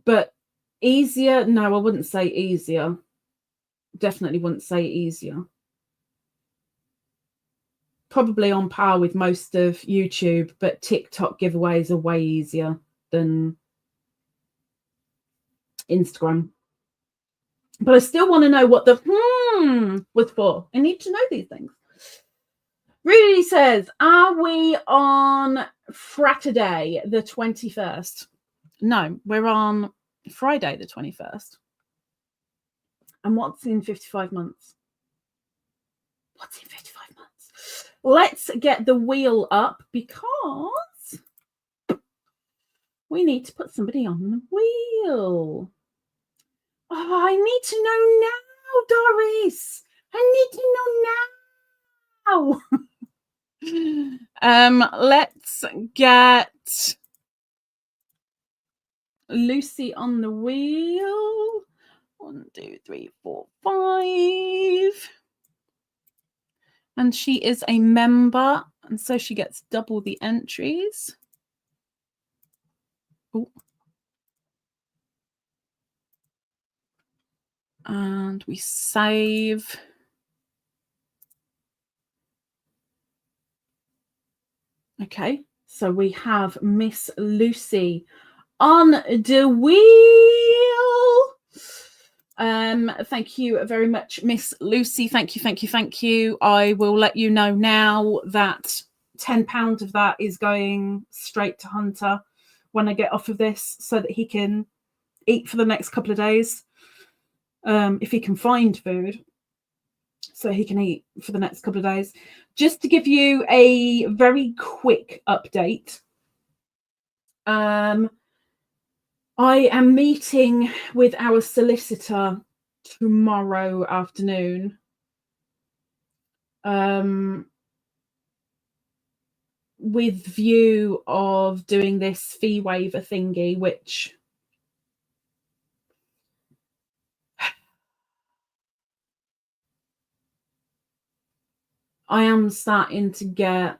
But easier? No, I wouldn't say easier. Definitely wouldn't say easier. Probably on par with most of YouTube, but TikTok giveaways are way easier than Instagram. But I still want to know what the was for. I need to know these things. Rudy says, are we on Friday the 21st? No, we're on Friday the 21st. And what's in 55 months? What's in 55 months? Let's get the wheel up because we need to put somebody on the wheel. Oh, I need to know now, Doris. I need to know now. Let's get Lucy on the wheel. 1, 2, 3, 4, 5. And she is a member, and so she gets double the entries. Ooh. And we save. Okay, so we have Miss Lucy on the wheel. Thank you very much, Miss Lucy. Thank you. I will let you know now that £10 of that is going straight to Hunter when I get off of this so that he can eat for the next couple of days. If he can find food, so he can eat for the next couple of days. Just to give you a very quick update, I am meeting with our solicitor tomorrow afternoon. With view of doing this fee waiver thingy, which I am starting to get.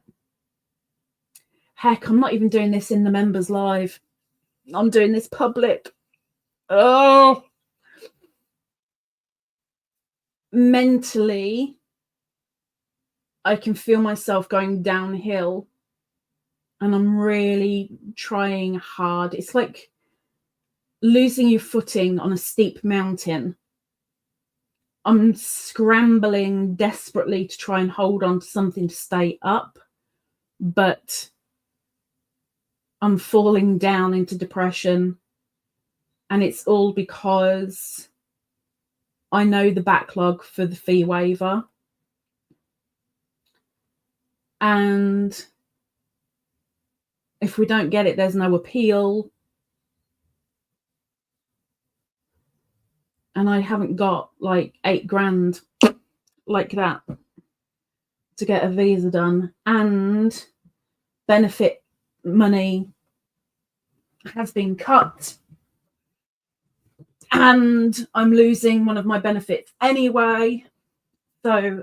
Heck, I'm not even doing this in the members live. I'm doing this public. Oh, mentally, I can feel myself going downhill, and I'm really trying hard. It's like losing your footing on a steep mountain. I'm scrambling desperately to try and hold on to something to stay up, but I'm falling down into depression. And it's all because I know the backlog for the fee waiver. And if we don't get it, there's no appeal. And I haven't got like £8,000 like that to get a visa done. And benefit money has been cut. and I'm losing one of my benefits anyway. So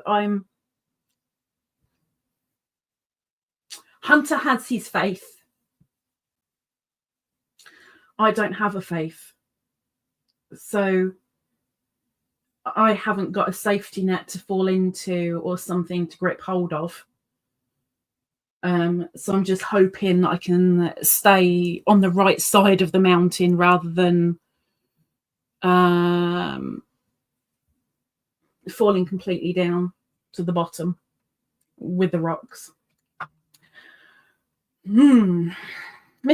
Hunter has his faith. I don't have a faith. So I haven't got a safety net to fall into or something to grip hold of. So I'm just hoping I can stay on the right side of the mountain rather than falling completely down to the bottom with the rocks. Mr.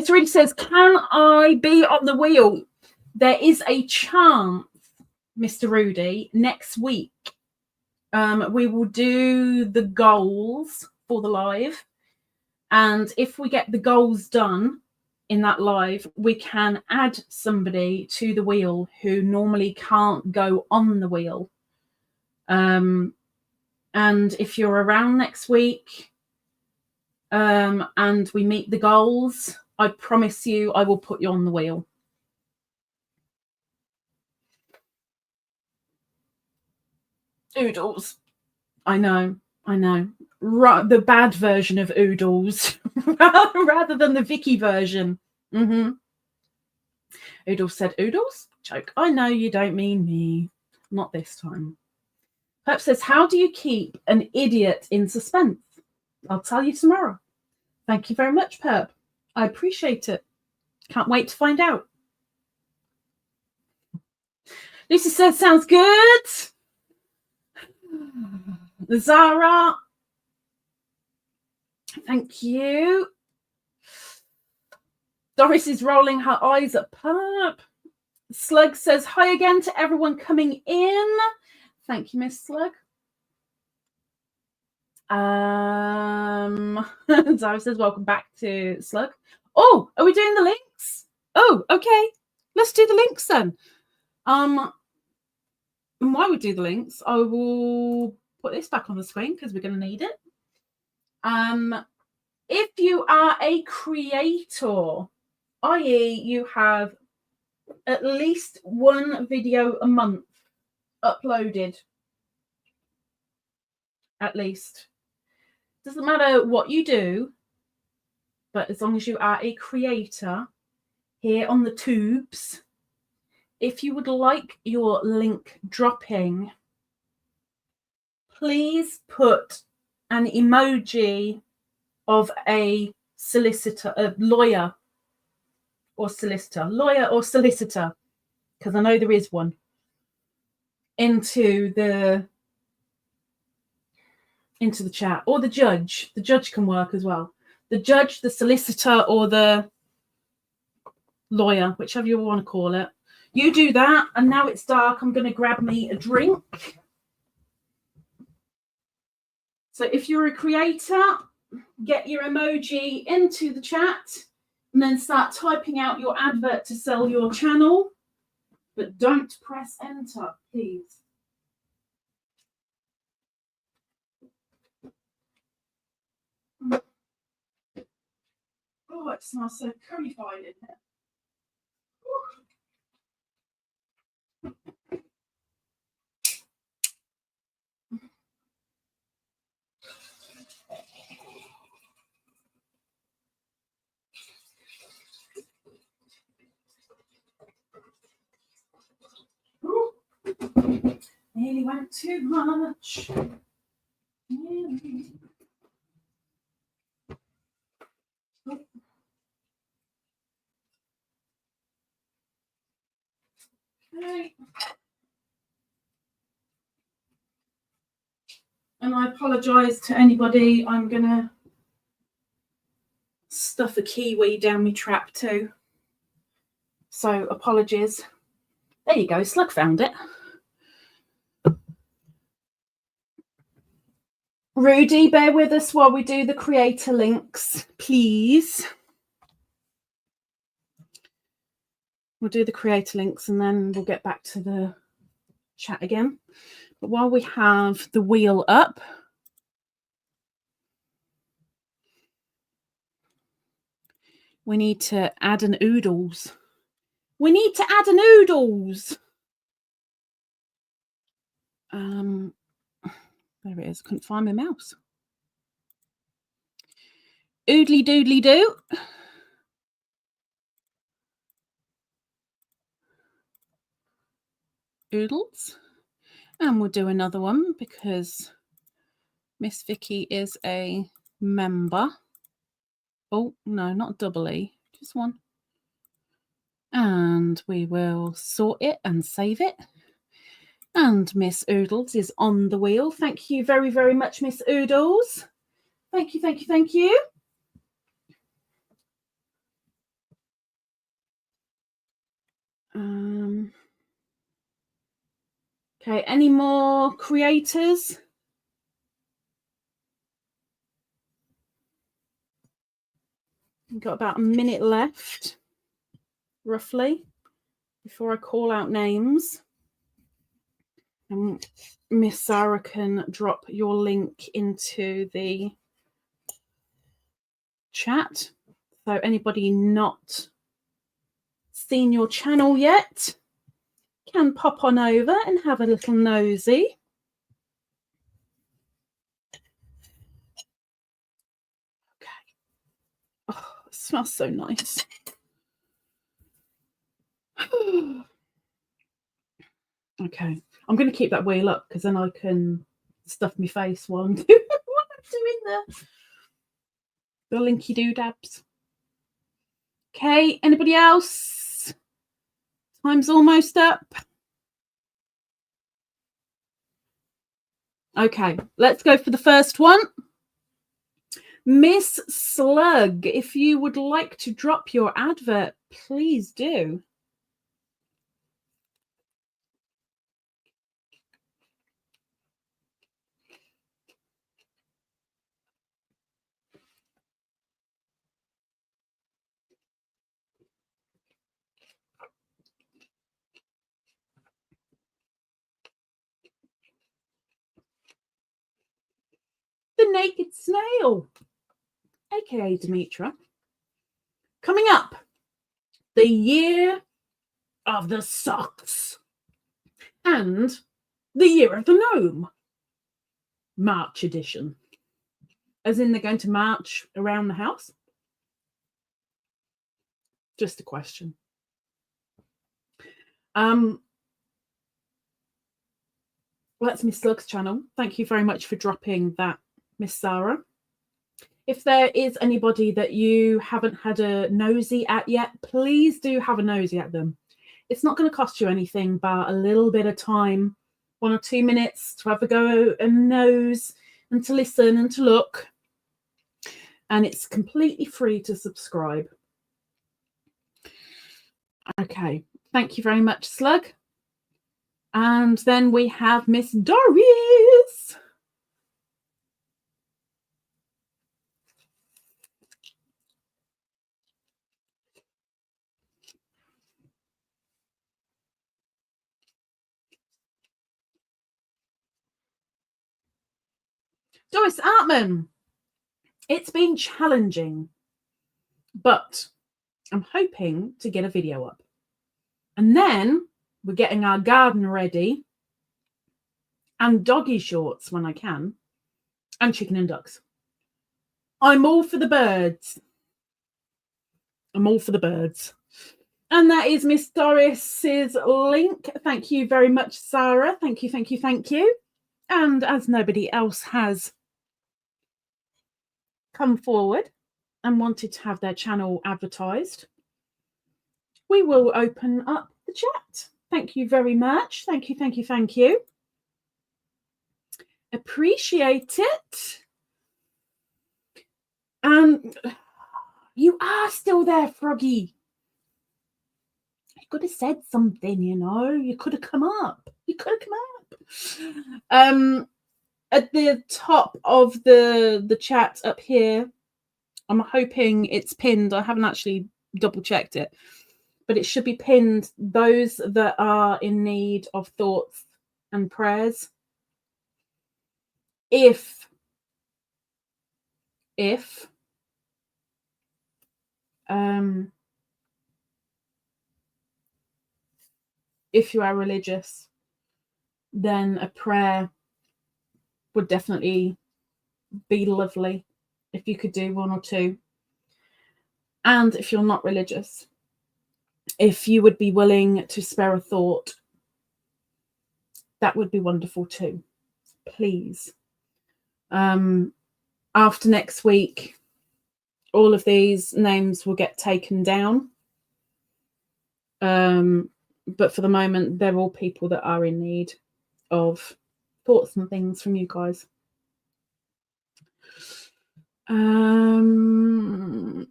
Reedy says, can I be on the wheel? There is a chance, Mr. Rudy, next week. We will do the goals for the live. And if we get the goals done in that live, we can add somebody to the wheel who normally can't go on the wheel. And if you're around next week and we meet the goals, I promise you I will put you on the wheel. Oodles. I know. The bad version of Oodles rather than the Vicky version. Oodles said, Oodles? Joke. I know you don't mean me. Not this time. Perp says, how do you keep an idiot in suspense? I'll tell you tomorrow. Thank you very much, Perp. I appreciate it. Can't wait to find out. Lucy says, sounds good. Zara, thank you. Doris is rolling her eyes at Perp. Slug says, hi again to everyone coming in. Thank you, Miss Slug. Zara says, welcome back to Slug. Oh, are we doing the links? Oh, okay. Let's do the links then. And while we do the links, I will put this back on the screen because we're going to need it. If you are a creator, i.e. you have at least one video a month uploaded, at least. Doesn't matter what you do, but as long as you are a creator here on the tubes, if you would like your link dropping, please put an emoji of a solicitor, a lawyer or solicitor, because I know there is one, into the chat, or the judge. The judge can work as well. The judge, the solicitor, or the lawyer, whichever you want to call it. You do that, and now it's dark. I'm going to grab me a drink. So if you're a creator, get your emoji into the chat and then start typing out your advert to sell your channel. But don't press enter, please. Oh, it smells so curryfied in here. Nearly went too much. Nearly. Oh. Okay. And I apologise to anybody. I'm going to stuff a kiwi down my trap too. So apologies. There you go. Slug found it. Rudy, bear with us while we do the creator links, please. We'll do the creator links and then we'll get back to the chat again. But while we have the wheel up, we need to add an oodles. We need to add an oodles. There it is. Couldn't find my mouse. Oodly doodly do. Oodles. And we'll do another one because Miss Vicky is a member. Oh, no, not double E, just one. And we will sort it and save it. And Miss Oodles is on the wheel. Thank you very, very much, Miss Oodles. Thank you, thank you, thank you. Okay, any more creators? We've got about a minute left, roughly, before I call out names. And Miss Sarah can drop your link into the chat. So anybody not seen your channel yet can pop on over and have a little nosy. Okay. Oh, it smells so nice. Okay, I'm going to keep that wheel up because then I can stuff my face while I'm doing the linky doodabs. Okay, anybody else? Time's almost up. Okay, let's go for the first one. Miss Slug, if you would like to drop your advert, please do. The Naked Snail, aka Demetra. Coming up, the year of the socks and the year of the gnome. March edition. As in they're going to march around the house? Just a question. That's Miss Slug's channel. Thank you very much for dropping that, Miss Sarah. If there is anybody that you haven't had a nosy at yet, please do have a nosy at them. It's not going to cost you anything but a little bit of time, 1 or 2 minutes to have a go and nose and to listen and to look. And it's completely free to subscribe. Okay, thank you very much, Slug. And then we have Miss Doris. Doris Artman. It's been challenging, but I'm hoping to get a video up. And then we're getting our garden ready and doggy shorts when I can, and chicken and ducks. I'm all for the birds. I'm all for the birds. And that is Miss Doris's link. Thank you very much, Sarah. Thank you, thank you, thank you. And as nobody else has come forward and wanted to have their channel advertised, we will open up the chat. Thank you very much. Thank you, thank you, thank you. Appreciate it. You are still there, Froggy. You could have said something, you know. You could have come up. You could have come up. At the top of the chat up here, I'm hoping it's pinned. I haven't actually double checked it, but it should be pinned. Those that are in need of thoughts and prayers. If you are religious, then a prayer would definitely be lovely if you could do 1 or 2. And if you're not religious, if you would be willing to spare a thought, that would be wonderful too. Please. After next week, all of these names will get taken down. But for the moment, they're all people that are in need of thoughts and things from you guys.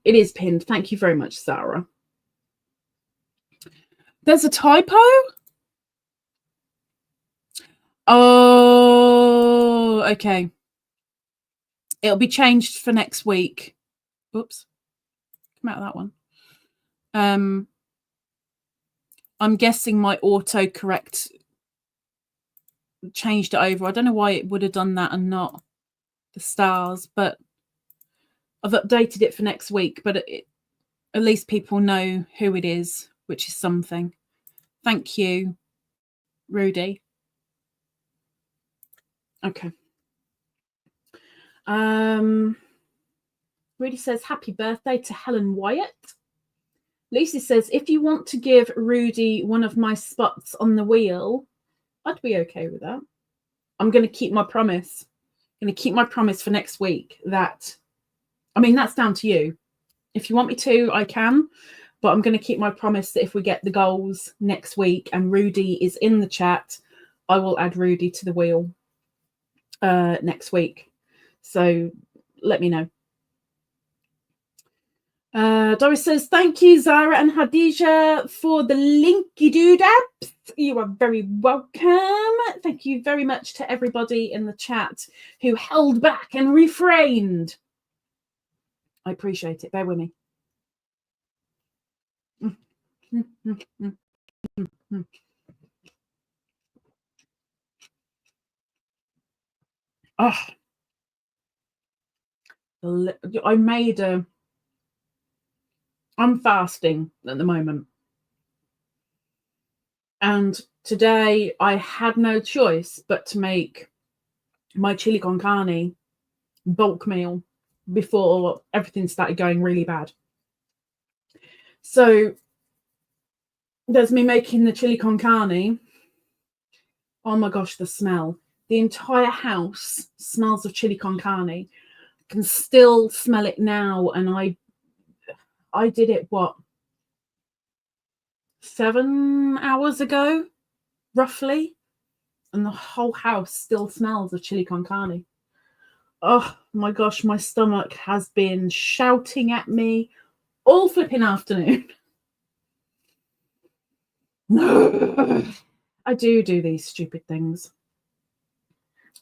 It is pinned. Thank you very much, Sarah. There's a typo? Oh, okay. It'll be changed for next week. Oops. Come out of that one. I'm guessing my autocorrect changed it over. I don't know why it would have done that and not the stars, but I've updated it for next week. But at least people know who it is, which is something. Thank you, Rudy. Okay. Rudy says, happy birthday to Helen Wyatt. Lucy says, if you want to give Rudy one of my spots on the wheel, I'd be okay with that. I'm going to keep my promise. I'm going to keep my promise for next week that, I mean, that's down to you. If you want me to, I can. But I'm going to keep my promise that if we get the goals next week and Rudy is in the chat, I will add Rudy to the wheel next week. So let me know. Doris says, thank you, Zara and Khadijah, for the linky doodabs. You are very welcome. Thank you very much to everybody in the chat who held back and refrained. I appreciate it. Bear with me. Oh, I'm fasting at the moment. And today I had no choice but to make my chili con carne bulk meal before everything started going really bad. So there's me making the chili con carne. Oh my gosh, the smell. The entire house smells of chili con carne. I can still smell it now. And I did it, what, 7 hours ago, roughly? And the whole house still smells of chili con carne. Oh my gosh, my stomach has been shouting at me all flipping afternoon. I do these stupid things.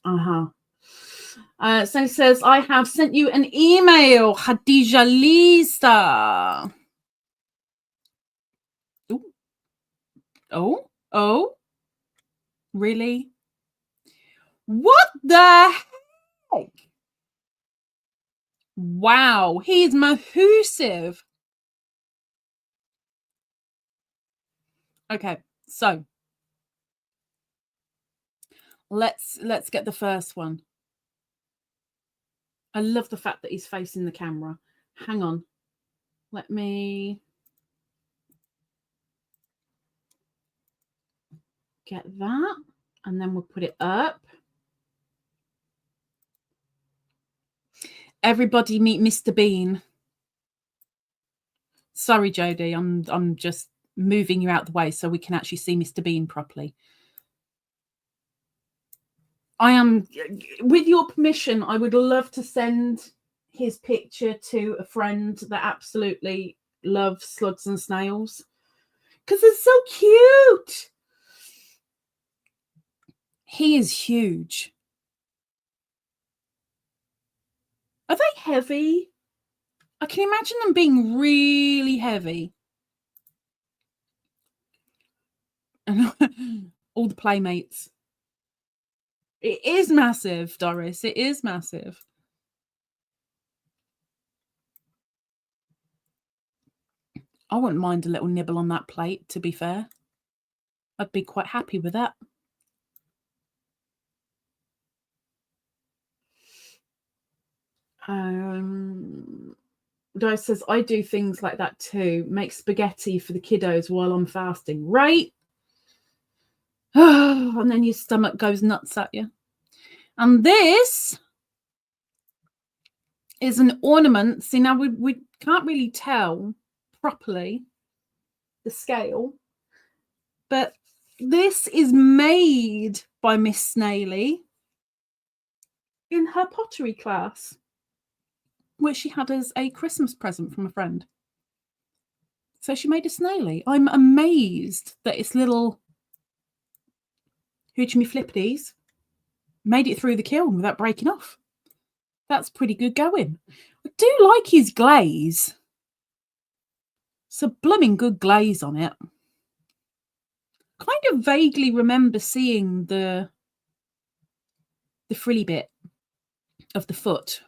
So it says, I have sent you an email, Khadijah Lisa. Oh, really? What the heck? Wow, he's mahoosive. Okay, so let's get the first one. I love the fact that he's facing the camera. Hang on. Let me get that, and then we'll put it up. Everybody meet Mr. Bean. Sorry, Jodie, I'm just moving you out the way so we can actually see Mr. Bean properly. I am, with your permission, I would love to send his picture to a friend that absolutely loves slugs and snails because they're so cute. He is huge. Are they heavy? I can imagine them being really heavy. And all the playmates. It is massive, Doris. It is massive. I wouldn't mind a little nibble on that plate, to be fair. I'd be quite happy with that. Doris says, I do things like that too. Make spaghetti for the kiddos while I'm fasting. Right? And then your stomach goes nuts at you. And this is an ornament. See, now we can't really tell properly the scale, but this is made by Miss Snaily in her pottery class, which she had as a Christmas present from a friend. So she made a snaily. I'm amazed that it's little hoochie me flippities made it through the kiln without breaking off. That's pretty good going. I do like his glaze. It's a blooming good glaze on it. Kind of vaguely remember seeing the frilly bit of the foot.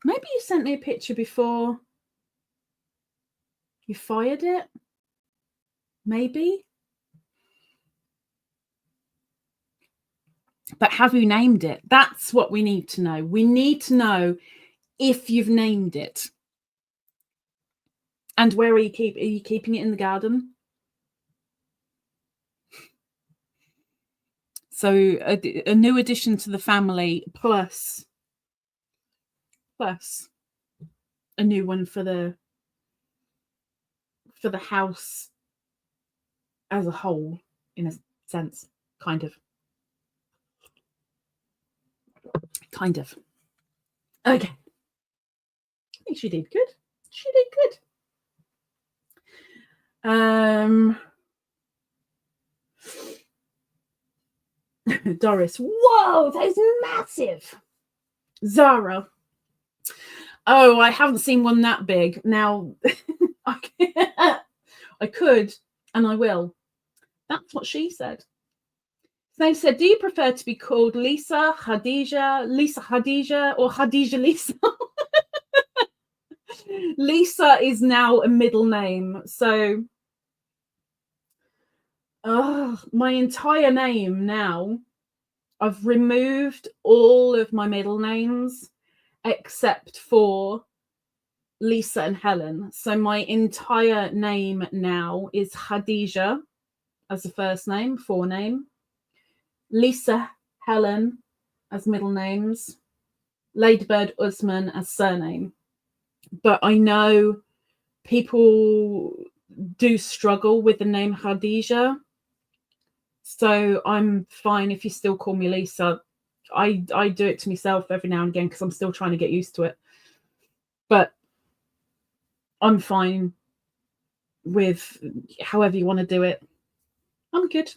Maybe you sent me a picture before you fired it. Maybe. But have you named it? That's what we need to know. We need to know if you've named it. And where are you keeping it in the garden? So a new addition to the family plus a new one for the house as a whole, in a sense, kind of. Okay. I think she did good. She did good. Doris, whoa, that is massive. Zara, oh, I haven't seen one that big. Now, I could, and I will. That's what she said. They said, do you prefer to be called Lisa, Khadijah, or Khadijah Lisa? Lisa is now a middle name. So my entire name now, I've removed all of my middle names except for Lisa and Helen. So my entire name now is Khadijah as the first name, forename. Lisa, Helen as middle names. LadybirD-Usman as surname. But I know people do struggle with the name Khadijah. So I'm fine if you still call me Lisa. I do it to myself every now and again because I'm still trying to get used to it. But I'm fine with however you want to do it. I'm good.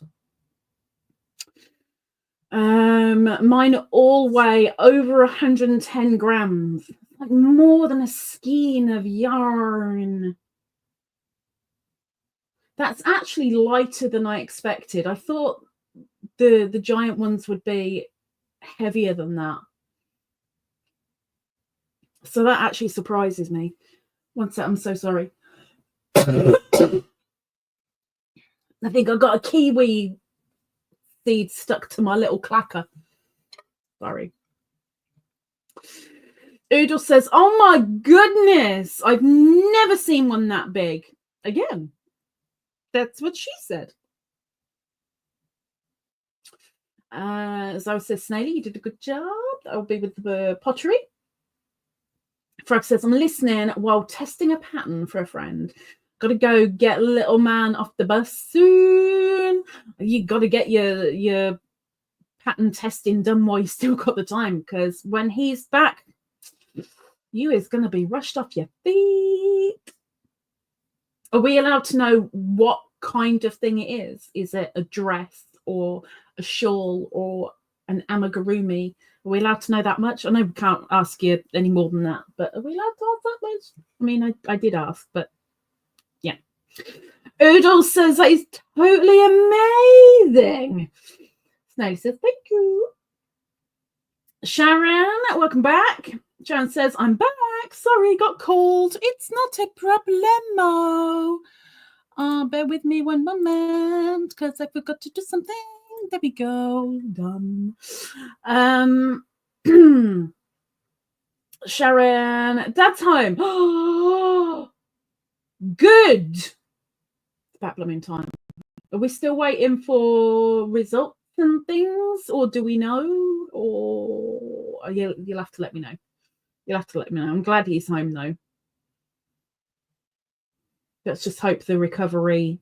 Mine all weigh over 110 grams. Like more than a skein of yarn. That's actually lighter than I expected. I thought the giant ones would be heavier than that. So that actually surprises me. One sec, I'm so sorry. I think I got a kiwi seed stuck to my little clacker. Sorry. Oodle says, oh my goodness, I've never seen one that big. Again, that's what she said. Zoe says, Snaily, you did a good job. I'll be with the pottery. Frog says, I'm listening while testing a pattern for a friend. Got to go get little man off the bus soon. You got to get your pattern testing done while you still got the time, because when he's back, you is going to be rushed off your feet. Are we allowed to know what kind of thing it is? Is it a dress or a shawl or an amigurumi? Are we allowed to know that much? I know we can't ask you any more than that, but are we allowed to ask that much? I mean, I did ask, but yeah. Oodle says that is totally amazing. Snaily says, thank you. Sharon, welcome back. Sharon says, I'm back. Sorry, got called. It's not a problemo. Bear with me one moment because I forgot to do something. There we go. Done. Sharon, Dad's home. Good. It's about blooming time. Are we still waiting for results and things, or do we know? Or you'll have to let me know. You'll have to let me know. I'm glad he's home though. Let's just hope the recovery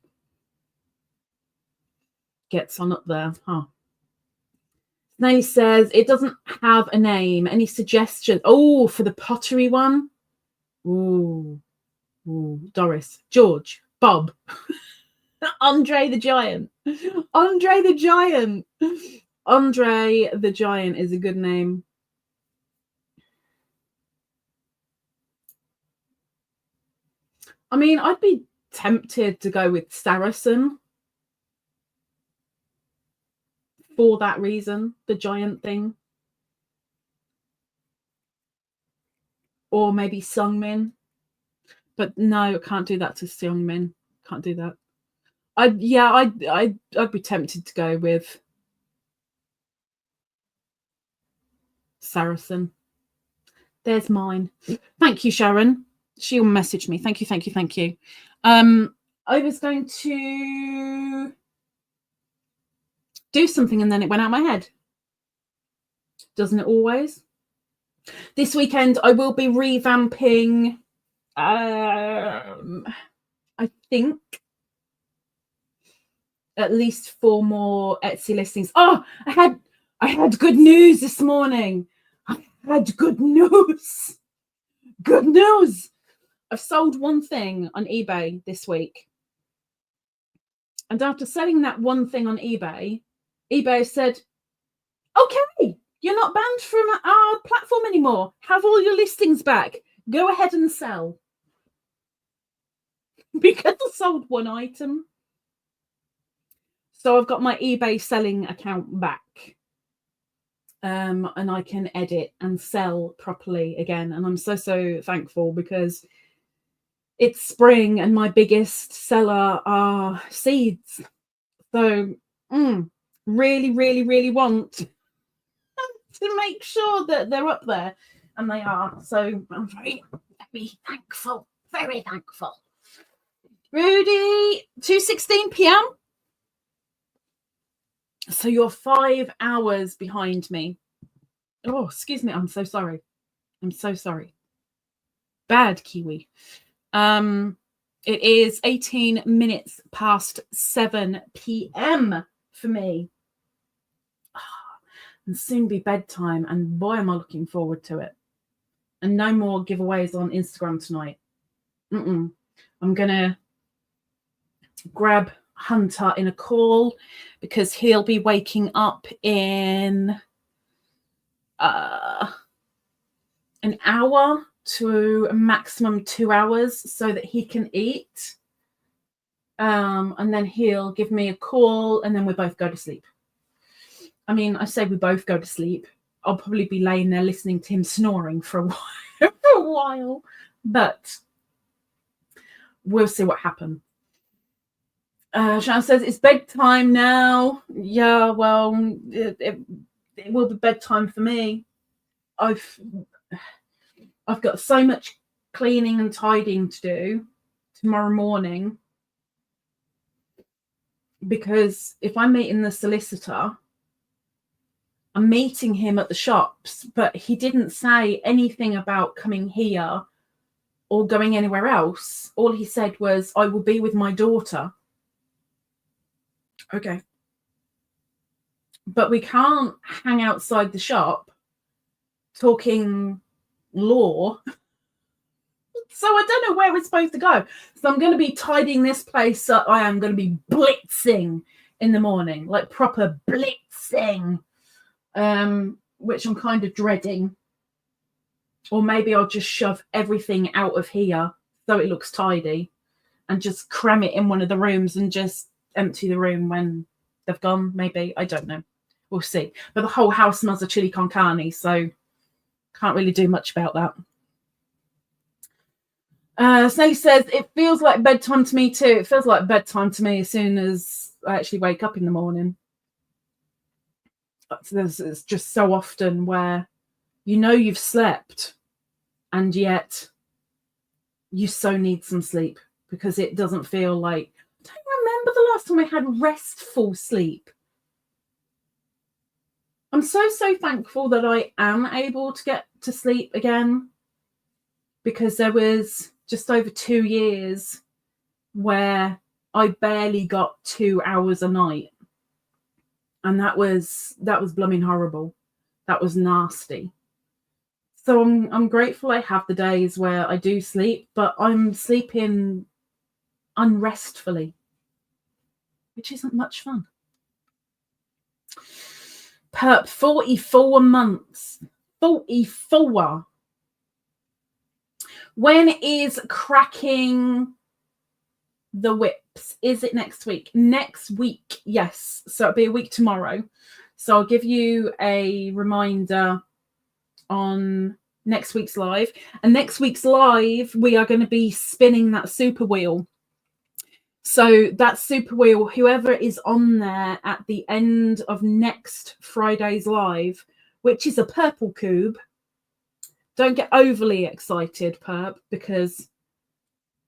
gets on up there. Huh. Nay says it doesn't have a name. Any suggestions? Oh, for the pottery one. Ooh. Doris, George, Bob, Andre the Giant. Andre the Giant. Andre the Giant is a good name. I mean, I'd be tempted to go with Saracen for that reason, the giant thing. Or maybe Sungmin. But no, I can't do that to Seungmin. Can't do that. I'd be tempted to go with Saracen. There's mine. Thank you, Sharon. She'll message me. Thank you. I was going to do something and then it went out of my head. Doesn't it always? This weekend I will be revamping I think at least 4 more Etsy listings. Oh, I had good news this morning. I had good news. Good news. I've sold one thing on eBay this week. And after selling that one thing on eBay said, okay, you're not banned from our platform anymore. Have all your listings back. Go ahead and sell. Because I sold one item. So I've got my eBay selling account back. And I can edit and sell properly again. And I'm so thankful because it's spring and my biggest seller are seeds. So really want to make sure that they're up there. And they are. So I'm very thankful. Very thankful. Rudy, 2:16 p.m. So you're 5 hours behind me. Oh, excuse me. I'm so sorry. Bad Kiwi. It is 18 minutes past 7 p.m. for me. And soon be bedtime. And boy, am I looking forward to it. And no more giveaways on Instagram tonight. I'm going to grab Hunter in a call because he'll be waking up in an hour to a maximum 2 hours so that he can eat. And then he'll give me a call and then we both go to sleep. I mean, I say we both go to sleep. I'll probably be laying there listening to him snoring for a while, but we'll see what happens. Shannon says it's bedtime now. Yeah, well, it will be bedtime for me. I've got so much cleaning and tidying to do tomorrow morning because if I'm meeting the solicitor, I'm meeting him at the shops, but he didn't say anything about coming here or going anywhere else. All he said was, I will be with my daughter. Okay. But we can't hang outside the shop talking law. So I don't know where we're supposed to go. So I'm going to be tidying this place up. I am going to be blitzing in the morning, like proper blitzing, which I'm kind of dreading. Or maybe I'll just shove everything out of here so it looks tidy and just cram it in one of the rooms and just empty the room when they've gone. Maybe. I don't know. We'll see. But the whole house smells of chili con carne, so can't really do much about that. Snelly says, it feels like bedtime to me too. It feels like bedtime to me as soon as I actually wake up in the morning. it's just so often where you know you've slept and yet you so need some sleep because it doesn't feel like, I don't remember the last time I had restful sleep. I'm so thankful that I am able to get to sleep again, because there was just over 2 years where I barely got 2 hours a night. And that was blooming horrible. That was nasty. So I'm grateful I have the days where I do sleep, but I'm sleeping unrestfully, which isn't much fun. Perp, 44 months. 44. When is cracking the whips? Is it next week? Next week, yes. So it'll be a week tomorrow. So I'll give you a reminder on next week's live. And next week's live, we are going to be spinning that super wheel. So that super wheel, whoever is on there at the end of next Friday's live, which is a purple cube, don't get overly excited, Perp, because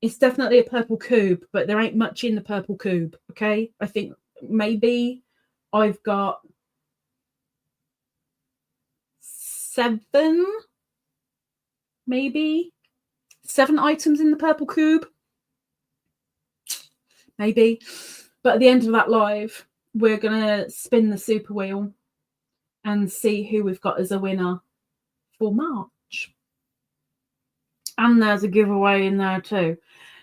it's definitely a purple cube, but there ain't much in the purple cube, okay? I think maybe I've got 7 items in the purple cube. Maybe. But at the end of that live, we're going to spin the super wheel and see who we've got as a winner for March. And there's a giveaway in there too.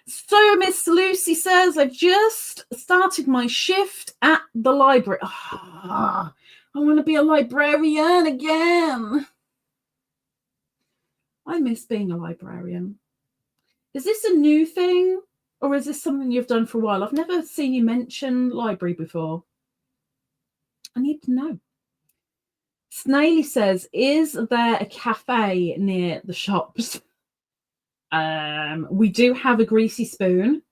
So Miss Lucy says, I've just started my shift at the library. Oh, I want to be a librarian again. I miss being a librarian. Is this a new thing? Or is this something you've done for a while? I've never seen you mention library before. I need to know. Snaily says, is there a cafe near the shops? We do have a Greasy Spoon.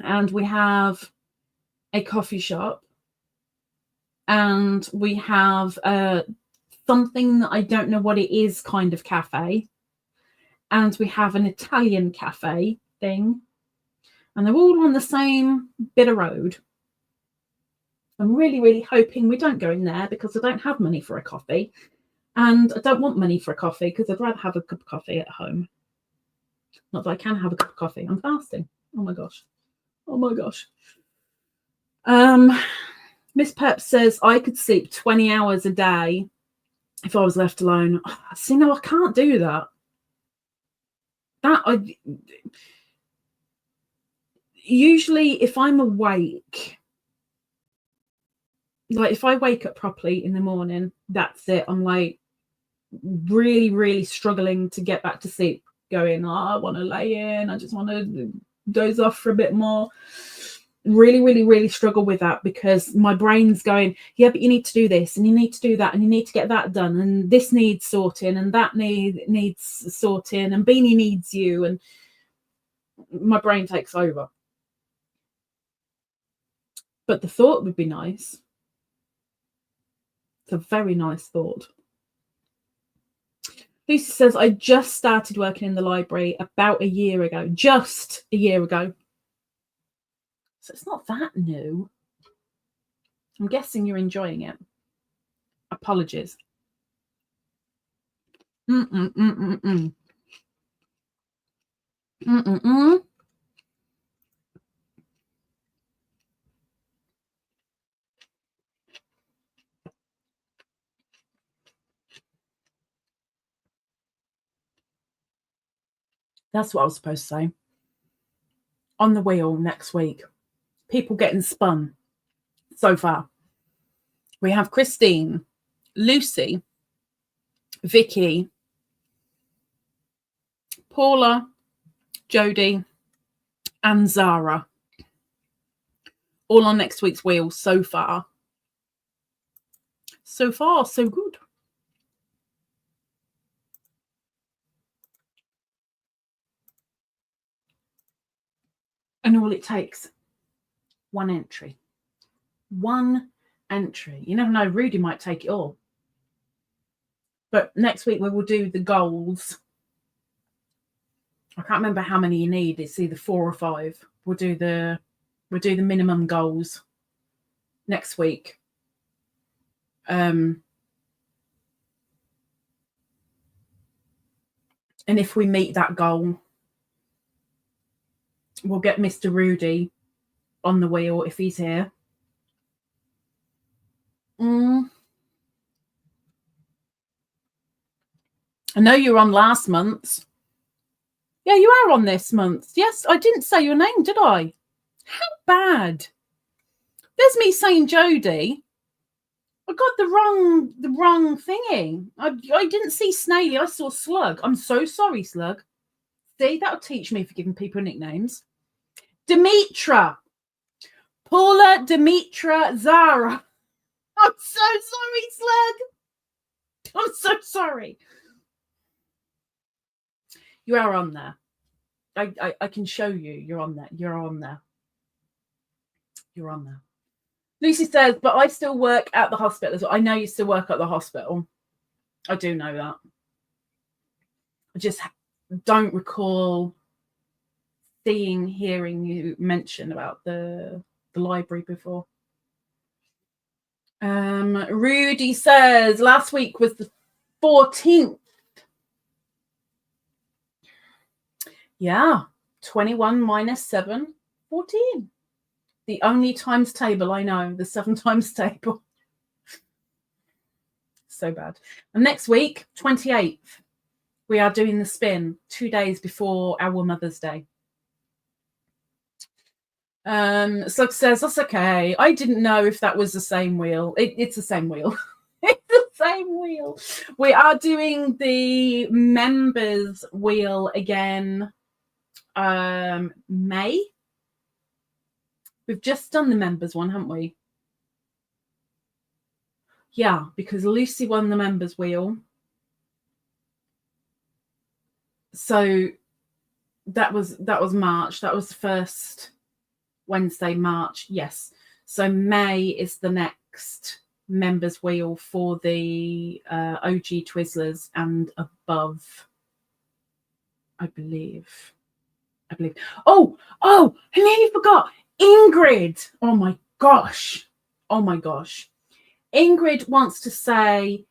And we have a coffee shop. And we have something that I don't know what it is kind of cafe. And we have an Italian cafe thing, and they're all on the same bit of road. I'm really hoping we don't go in there because I don't have money for a coffee, and I don't want money for a coffee because I'd rather have a cup of coffee at home. Not that I can have a cup of coffee. I'm fasting. Oh my gosh. Miss Pep says I could sleep 20 hours a day if I was left alone. See, no, I can't do that. Usually if I'm awake, like if I wake up properly in the morning, that's it. I'm like really struggling to get back to sleep, going, I want to lay in, I just want to doze off for a bit more. Really struggle with that because my brain's going, yeah, but you need to do this and you need to do that and you need to get that done and this needs sorting and that needs sorting and Beanie needs you, and my brain takes over. But the thought would be nice. It's a very nice thought. Lucy says, I just started working in the library about a year ago. Just a year ago. So it's not that new. I'm guessing you're enjoying it. Apologies. That's what I was supposed to say. On the wheel next week. People getting spun so far. We have Christine, Lucy, Vicky, Paula, Jodie, and Zara. All on next week's wheel so far. So far, so good. And all it takes, one entry. One entry. You never know, Rudy might take it all. But next week we will do the goals. I can't remember how many you need. It's either 4 or 5. We'll do the minimum goals next week. And if we meet that goal, we'll get Mr. Rudy on the wheel if he's here. I know you're on last month's. Yeah, you are on this month. Yes, I didn't say your name, did I? How bad. There's me saying Jodie. I got the wrong thingy. I didn't see Snaily. I saw Slug. I'm so sorry, Slug. See, that'll teach me for giving people nicknames. Demetra. Paula, Demetra, Zara. I'm so sorry, Slug. I'm so sorry. You are on there. I can show you. You're on there. You're on there. You're on there. Lucy says, but I still work at the hospital as well. I know you still work at the hospital. I do know that. I just don't recall hearing you mention about the library before. Rudy says, last week was the 14th. Yeah, 21 minus 7, 14. The only times table I know, the 7 times table. So bad. And next week, 28th, we are doing the spin 2 days before our Mother's Day. Slug says, that's okay. I didn't know if that was the same wheel. It's the same wheel. It's the same wheel. We are doing the members wheel again. May. We've just done the members one, haven't we? Yeah, because Lucy won the members wheel. So that was March. That was the first Wednesday, March. Yes. So May is the next members wheel for the OG Twizzlers and above, I believe. Oh, I nearly forgot. Ingrid. Oh my gosh. Ingrid wants to say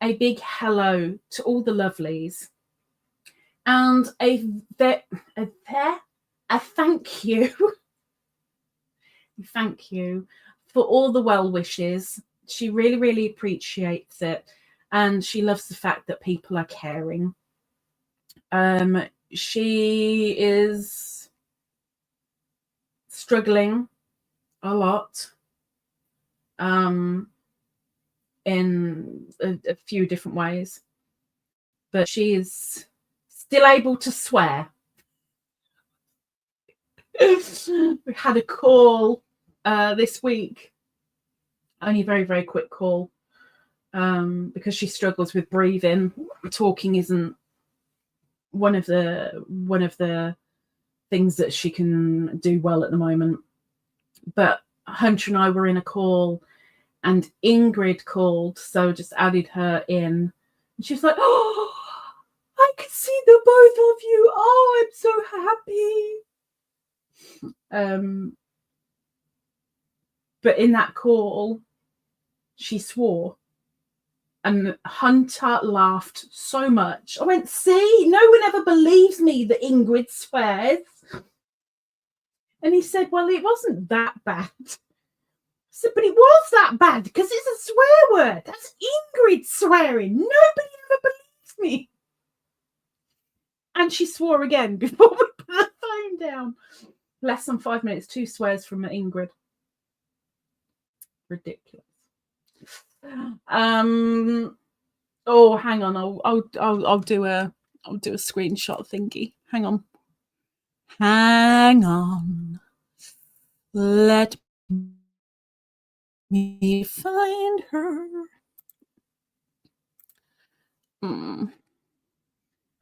a big hello to all the lovelies and a thank you. Thank you for all the well wishes. She really, really appreciates it. And she loves the fact that people are caring. She is struggling a lot in a few different ways, but she is still able to swear. We had a call this week, only a very, very quick call, because she struggles with breathing. Talking isn't one of the things that she can do well at the moment. But Hunter and I were in a call and Ingrid called, so just added her in. And she was like, oh, I can see the both of you. Oh, I'm so happy. But in that call, she swore. And Hunter laughed so much. I went, see, no one ever believes me that Ingrid swears. And he said, well, it wasn't that bad. I said, but it was that bad because it's a swear word. That's Ingrid swearing. Nobody ever believes me. And she swore again before we put the phone down. Less than 5 minutes, 2 swears from Ingrid. Ridiculous. Oh, hang on. I'll do a screenshot thingy. Hang on. Let me find her. And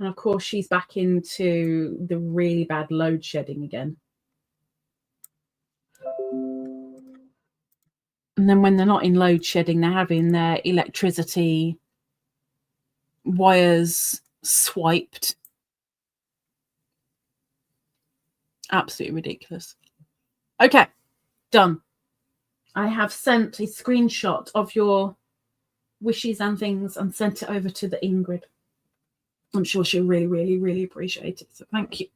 of course, she's back into the really bad load shedding again. And then when they're not in load shedding, they're having their electricity wires swiped. Absolutely ridiculous. Okay, done. I have sent a screenshot of your wishes and things and sent it over to the Ingrid. I'm sure she'll really, really, really appreciate it. So thank you.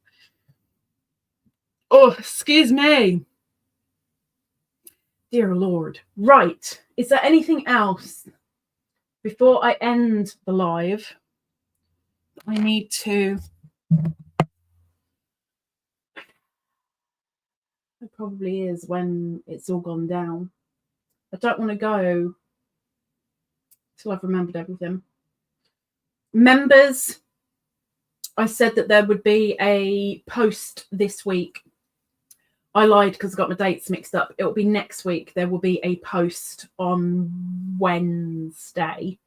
Oh, excuse me. Dear Lord. Right. Is there anything else before I end the live? I need to. It probably is when it's all gone down. I don't want to go till I've remembered everything. Members, I said that there would be a post this week. I lied because I got my dates mixed up. It will be next week. There will be a post on Wednesday.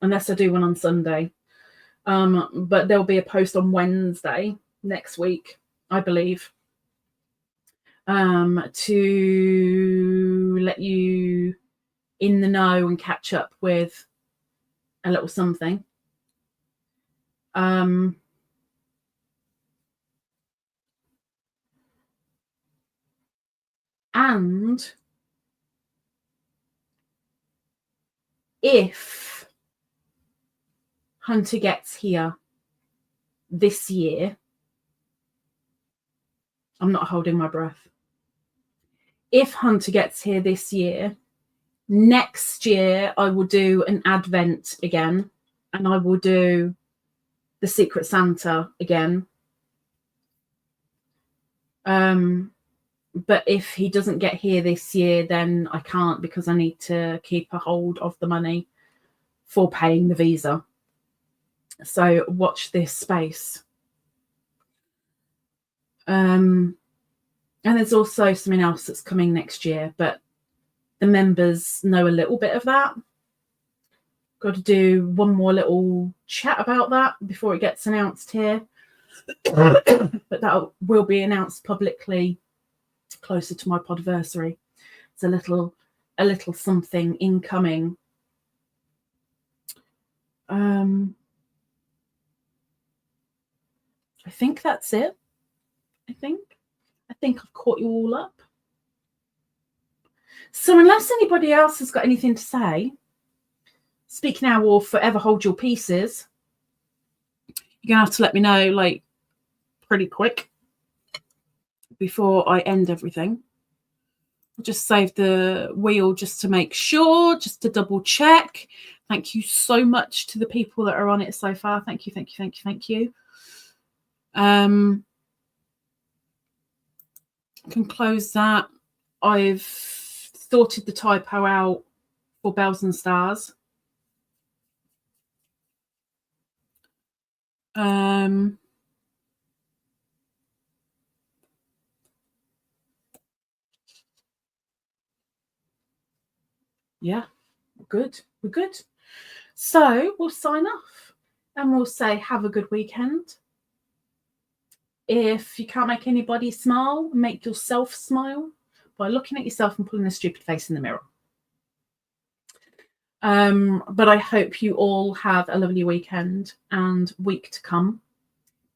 Unless I do one on Sunday. But there'll be a post on Wednesday next week, I believe. To let you in the know and catch up with a little something. And if Hunter gets here this year, I'm not holding my breath. If Hunter gets here this year, next year I will do an Advent again, and I will do the Secret Santa again. But if he doesn't get here this year, then I can't, because I need to keep a hold of the money for paying the visa. So watch this space. And there's also something else that's coming next year, but the members know a little bit of that. Got to do one more little chat about that before it gets announced here. But that will be announced publicly closer to my podversary. It's a little something incoming. I think that's it. I think I've caught you all up. So unless anybody else has got anything to say, speak now or forever hold your pieces. You're gonna have to let me know, like, pretty quick before I end everything. I'll just save the wheel just to make sure, just to double check. Thank you so much to the people that are on it so far. Thank you, thank you, thank you, thank you. Can close that. I've sorted the typo out for Bells and Stars. Yeah, good. We're good. So we'll sign off and we'll say have a good weekend. If you can't make anybody smile, make yourself smile by looking at yourself and pulling a stupid face in the mirror. But I hope you all have a lovely weekend and week to come.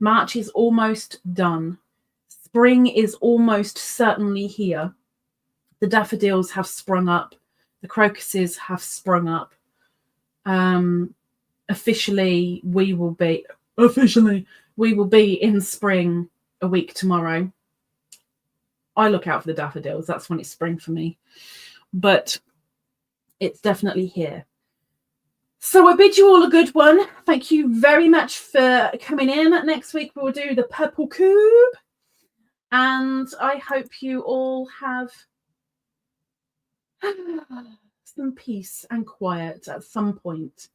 March is almost done. Spring is almost certainly here. The daffodils have sprung up. The crocuses have sprung up. Officially, we will be in spring a week tomorrow. I look out for the daffodils. That's when it's spring for me. But it's definitely here. So I bid you all a good one. Thank you very much for coming in. Next week we'll do the purple cube. And I hope you all have some peace and quiet at some point,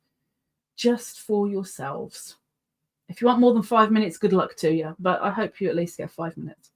just for yourselves. If you want more than 5 minutes, good luck to you. But I hope you at least get 5 minutes.